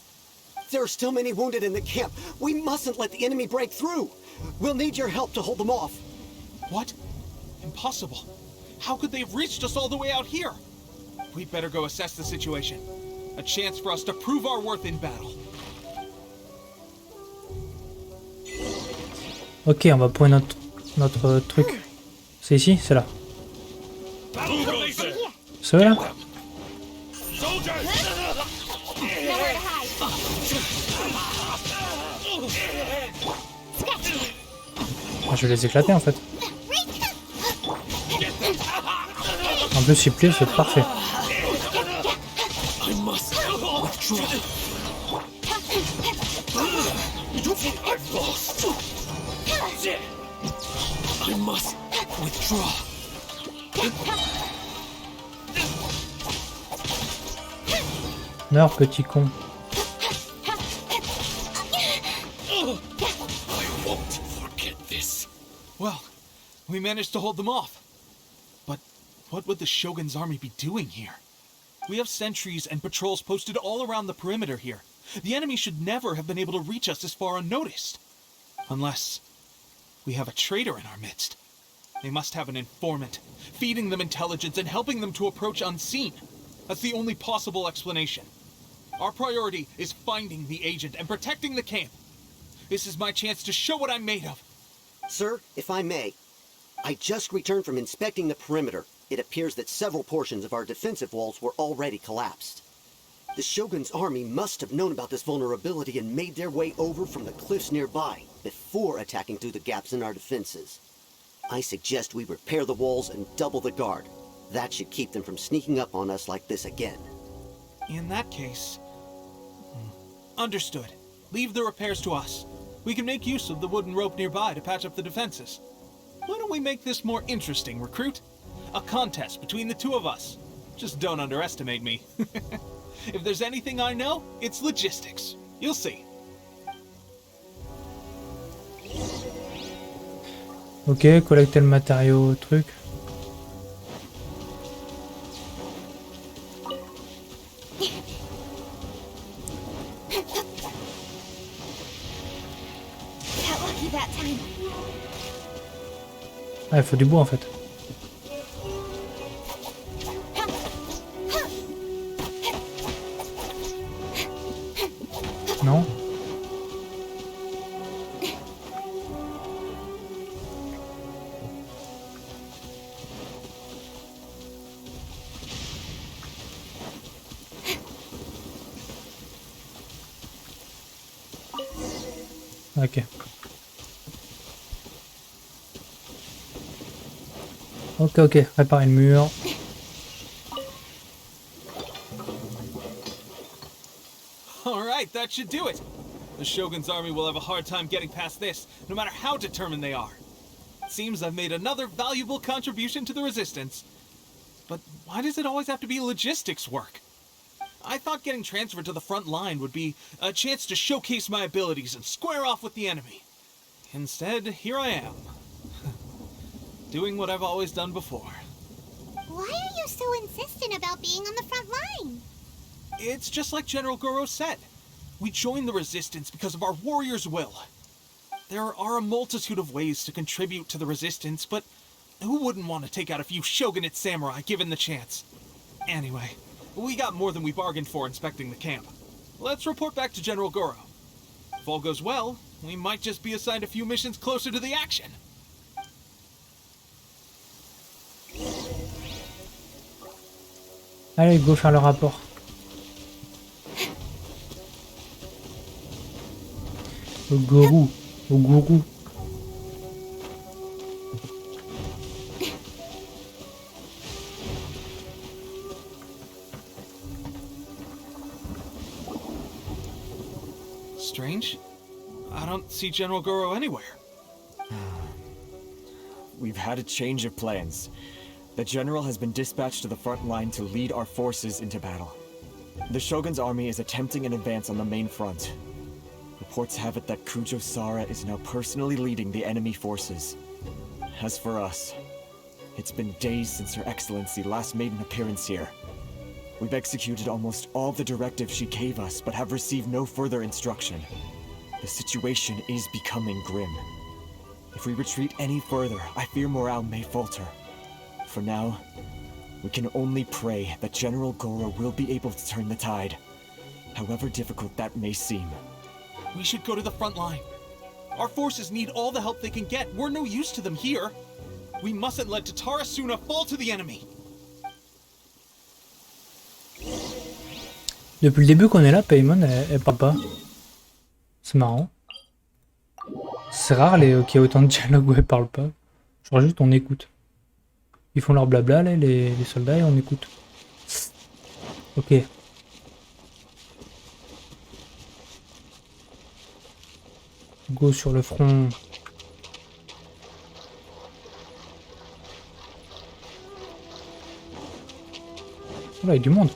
There are still many wounded in the camp. We mustn't let the enemy break through. We'll need your help to hold them off.
What? Impossible. How could they have reached us all the way out here? We'd better go assess the situation. A chance for us to prove our worth in battle.
Ok, on va prendre notre truc. C'est ici? C'est là. C'est là? Ah, je vais les éclater en fait. En plus, il plaît, c'est parfait. Meurs, petit con.
Well, we managed to hold them off. But what would the Shogun's army be doing here? We have sentries and patrols posted all around the perimeter here. The enemy should never have been able to reach us this far unnoticed. Unless we have a traitor in our midst. They must have an informant, feeding them intelligence and helping them to approach unseen. That's the only possible explanation. Our priority is finding the agent and protecting the camp. This is my chance to show what I'm made of.
Sir, if I may, I just returned from inspecting the perimeter. It appears that several portions of our defensive walls were already collapsed. The Shogun's army must have known about this vulnerability and made their way over from the cliffs nearby before attacking through the gaps in our defenses. I suggest we repair the walls and double the guard. That should keep them from sneaking up on us like this again.
In that case... Understood. Leave the repairs to us. We can make use of the wooden rope nearby to patch up the defenses. Why don't we make this more interesting, recruit? A contest between the two of us. Just don't underestimate me. If there's anything I know, it's logistics. You'll see.
Ok, collecter le matériau, truc. Ah, il faut du bois en fait. Non? Ok. Ok, réparer le mur.
Alright, that should do it. The Shogun's army will have a hard time getting past this, no matter how determined they are. It seems I've made another valuable contribution to the resistance. But why does it always have to be logistics work? I thought getting transferred to the front line would be a chance to showcase my abilities and square off with the enemy. Instead, here I am. Doing what I've always done before.
Why are you so insistent about being on the front line?
It's just like General Goro said. We joined the resistance because of our warrior's will. There are a multitude of ways to contribute to the resistance, but who wouldn't want to take out a few shogunate samurai given the chance? Anyway, we got more than we bargained for inspecting the camp. Let's report back to General Goro. If all goes well, we might just be assigned a few missions closer to the action.
Allez, go faire le rapport. Au gourou. Au gourou.
Strange. I don't see General Goro anywhere.
We've had a change of plans. The general has been dispatched to the front line to lead our forces into battle. The Shogun's army is attempting an advance on the main front. Reports have it that Kujo Sara is now personally leading the enemy forces. As for us, it's been days since Her Excellency last made an appearance here. We've executed almost all the directives she gave us, but have received no further instruction. The situation is becoming grim. If we retreat any further, I fear morale may falter. For now, we can only pray that General Goro will be able to turn the tide, however difficult that may seem.
We should go to the front line. Our forces need all the help they can get. We're no use to them here. We mustn't let Tatara Suna fall to the enemy.
Depuis le début qu'on est là, Paimon, elle parle pas. C'est marrant. C'est rare qu'il y ait autant de dialogues où elle parle pas. Genre juste on écoute. Ils font leur blabla là, les soldats, et on écoute. Ok. Go sur le front. Oh là, il y a du monde.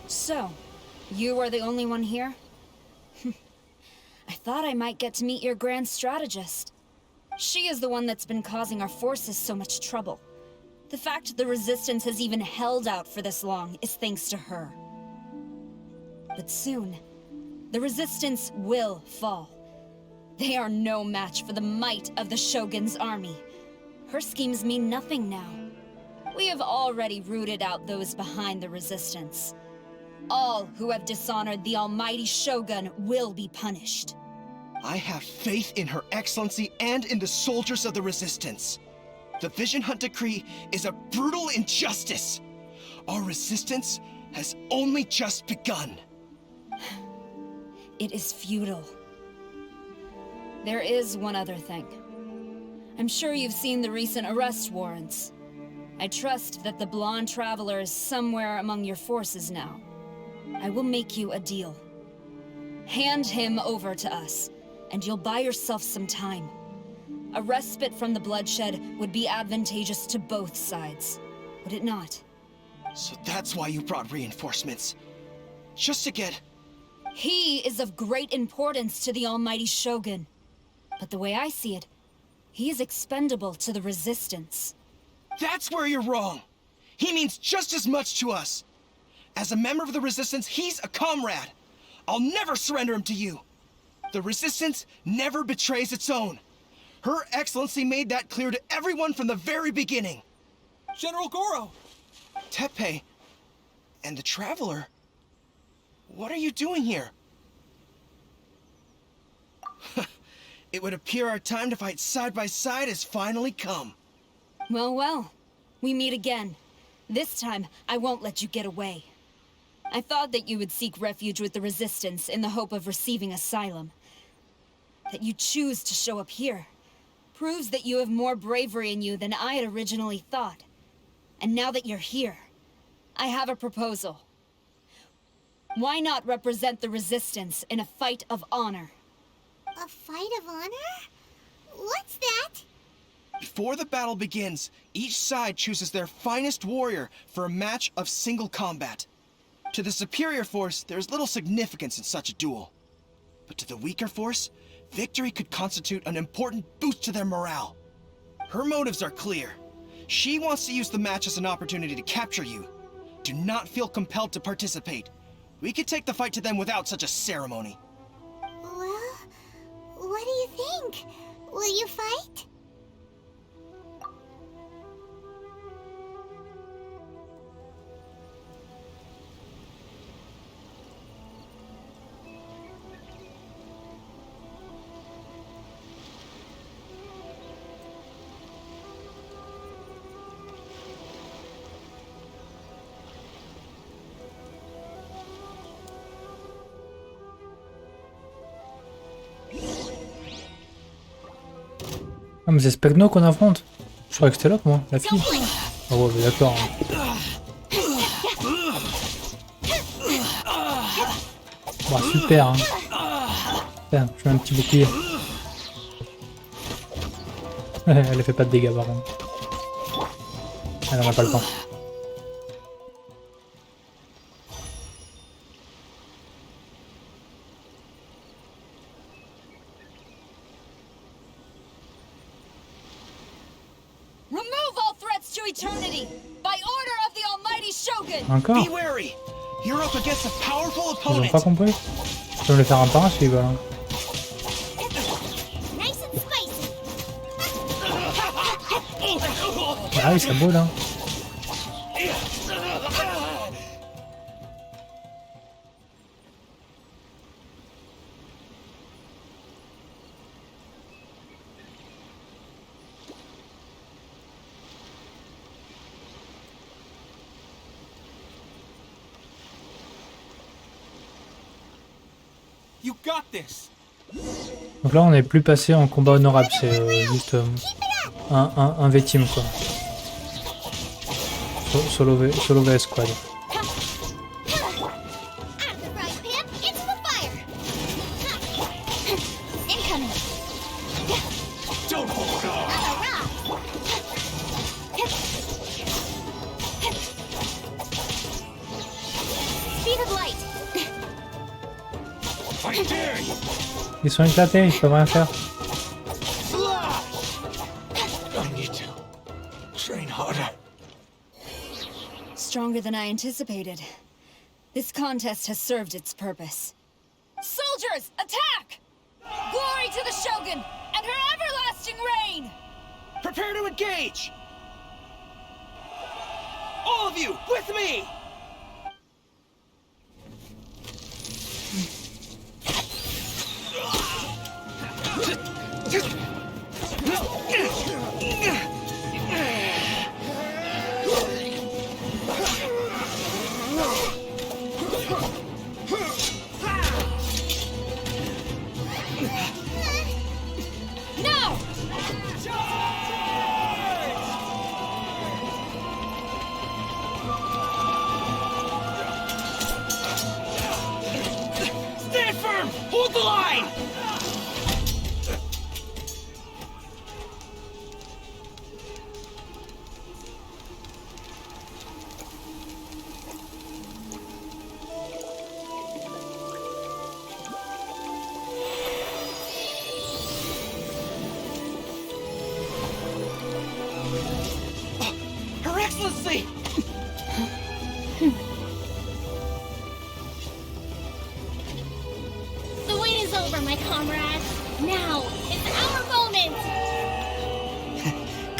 So, you are the only one here? I thought I might get to meet your grand strategist. She is the one that's been causing our forces so much trouble. The fact the Resistance has even held out for this long is thanks to her. But soon, the Resistance will fall. They are no match for the might of the Shogun's army. Her schemes mean nothing now. We have already rooted out those behind the Resistance. All who have dishonored the almighty Shogun will be punished.
I have faith in Her Excellency and in the soldiers of the Resistance. The Vision Hunt Decree is a brutal injustice. Our resistance has only just begun.
It is futile. There is one other thing. I'm sure you've seen the recent arrest warrants. I trust that the blonde traveler is somewhere among your forces now. I will make you a deal. Hand him over to us, and you'll buy yourself some time. A respite from the bloodshed would be advantageous to both sides, would it not?
So that's why you brought reinforcements. Just to get...
He is of great importance to the almighty Shogun. But the way I see it, he is expendable to the Resistance.
That's where you're wrong. He means just as much to us. As a member of the Resistance, he's a comrade. I'll never surrender him to you. The Resistance never betrays its own. Her Excellency made that clear to everyone from the very beginning.
General Goro!
Tepe and the Traveler, what are you doing here? It would appear our time to fight side by side has finally come.
Well, well. We meet again. This time, I won't let you get away. I thought that you would seek refuge with the Resistance in the hope of receiving asylum. That you choose to show up here proves that you have more bravery in you than I had originally thought. And now that you're here, I have a proposal. Why not represent the Resistance in a fight of honor?
A fight of honor? What's that?
Before the battle begins, each side chooses their finest warrior for a match of single combat. To the superior force, there is little significance in such a duel. But to the weaker force, victory could constitute an important boost to their morale. Her motives are clear. She wants to use the match as an opportunity to capture you. Do not feel compelled to participate. We could take the fight to them without such a ceremony.
Well, what do you think? Will you fight?
Ah mais c'est Spegno qu'on affronte. Je croyais que c'était l'autre moi, la fille. Ah ouais mais d'accord. Bon super hein. Putain, je mets un petit bouclier. Elle fait pas de dégâts par contre. Elle en a pas le temps. Encore? Ils ont pas compris? Je peux me le faire un par un s'ils veulent. Ah oui, ça boule hein.
You got this.
Donc là on n'est plus passé en combat honorable, c'est juste un V-team quoi. Solo V squad. Ils sont éclatés, ils peuvent rien faire.
Stronger than I anticipated. This contest has served its purpose. Soldiers, attack! Glory to the Shogun and her everlasting reign!
Prepare to engage! All of you, with me!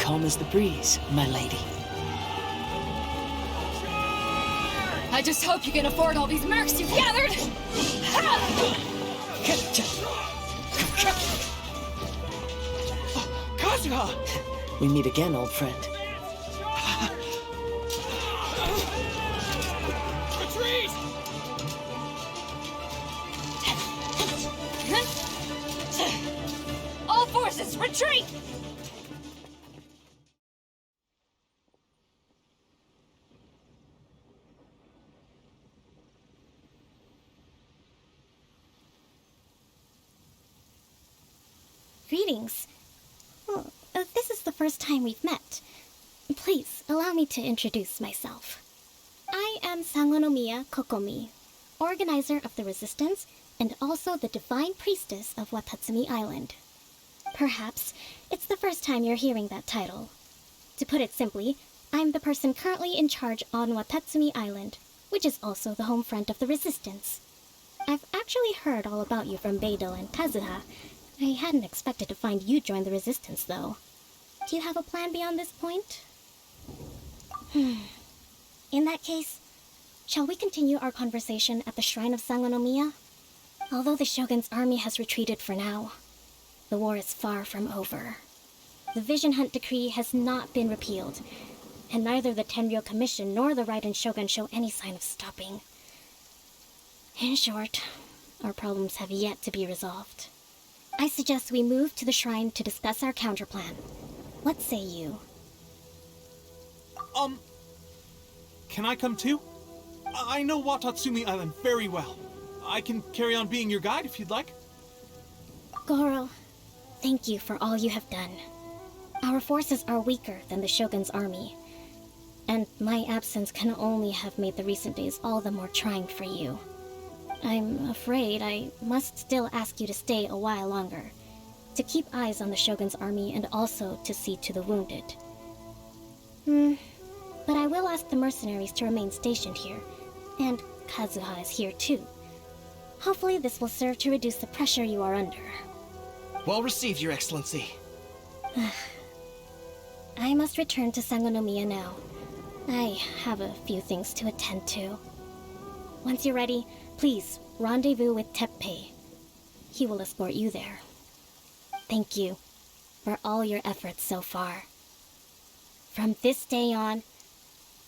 calm as the breeze, my lady.
I just hope you can afford all these mercs you've gathered!
Kazuha!
We meet again, old friend.
Retreat!
All forces, retreat!
Greetings. Well, this is the first time we've met. Please, allow me to introduce myself. I am Sangonomiya Kokomi, organizer of the Resistance and also the Divine Priestess of Watatsumi Island. Perhaps it's the first time you're hearing that title. To put it simply, I'm the person currently in charge on Watatsumi Island, which is also the home front of the Resistance. I've actually heard all about you from Beidou and Kazuha. I hadn't expected to find you join the Resistance, though. Do you have a plan beyond this point? In that case, shall we continue our conversation at the Shrine of Sangonomiya? Although the Shogun's army has retreated for now, the war is far from over. The Vision Hunt Decree has not been repealed, and neither the Tenryou Commission nor the Raiden Shogun show any sign of stopping. In short, our problems have yet to be resolved. I suggest we move to the shrine to discuss our counterplan. What say you?
Can I come too? I know Watatsumi Island very well. I can carry on being your guide if you'd like.
Goro, thank you for all you have done. Our forces are weaker than the Shogun's army, and my absence can only have made the recent days all the more trying for you. I'm afraid I must still ask you to stay a while longer, to keep eyes on the Shogun's army and also to see to the wounded. But I will ask the mercenaries to remain stationed here, and Kazuha is here too. Hopefully this will serve to reduce the pressure you are under.
Well received, Your Excellency.
I must return to Sangonomiya now. I have a few things to attend to. Once you're ready, please rendezvous with Teppei. He will escort you there. Thank you for all your efforts so far. From this day on,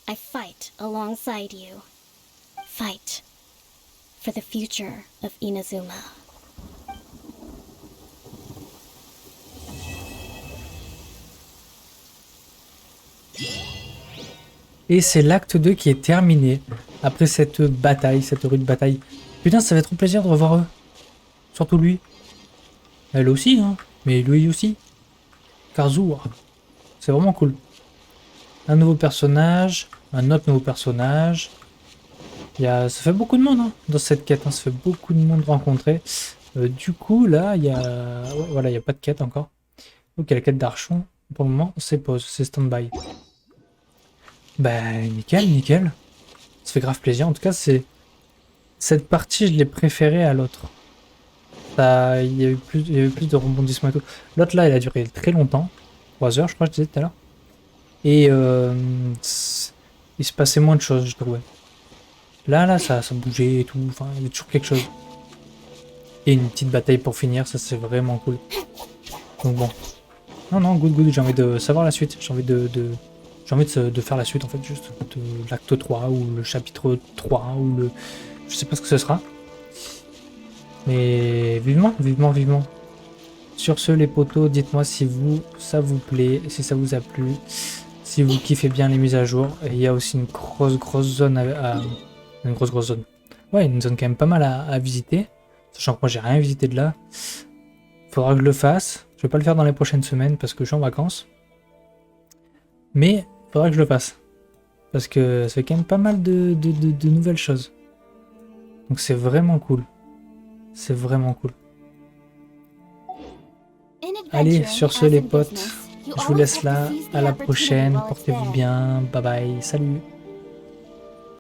I fight alongside you. Fight for the future of Inazuma.
Et c'est l'acte 2 qui est terminé après cette bataille, cette rude bataille. Putain, ça fait trop plaisir de revoir eux. Surtout lui. Elle aussi, hein. Mais lui aussi. Kazuha. C'est vraiment cool. Un nouveau personnage. Un autre nouveau personnage. Ça fait beaucoup de monde hein, dans cette quête. Hein. Ça fait beaucoup de monde rencontré. Du coup, là, il y a... Ouais, voilà, il n'y a pas de quête encore. Ok, la quête d'Archon. Pour le moment, c'est pause. C'est stand-by. Bah, nickel, nickel. Ça fait grave plaisir. En tout cas, c'est... Cette partie, je l'ai préférée à l'autre. Il y avait plus de rebondissements et tout. L'autre, là, elle a duré très longtemps. 3 heures, je crois, je disais tout à l'heure. Et il se passait moins de choses, je trouvais. Là, ça bougeait et tout. Enfin, il y a toujours quelque chose. Et une petite bataille pour finir, ça, c'est vraiment cool. Donc bon. Non, good. J'ai envie de savoir la suite. J'ai envie de faire la suite, en fait, juste. De l'acte 3 ou le chapitre 3 ou le... Je sais pas ce que ce sera. Mais vivement. Sur ce, les potos, dites-moi si ça vous plaît, si ça vous a plu, si vous kiffez bien les mises à jour. Et il y a aussi une grosse zone une grosse zone. Ouais, une zone quand même pas mal à visiter. Sachant que moi, j'ai rien visité de là. Faudra que je le fasse. Je vais pas le faire dans les prochaines semaines parce que je suis en vacances. Mais faudra que je le fasse. Parce que ça fait quand même pas mal de nouvelles choses. Donc c'est vraiment cool. C'est vraiment cool. Allez, sur ce les potes, je vous laisse là. À la prochaine. Portez-vous bien. Bye bye. Salut.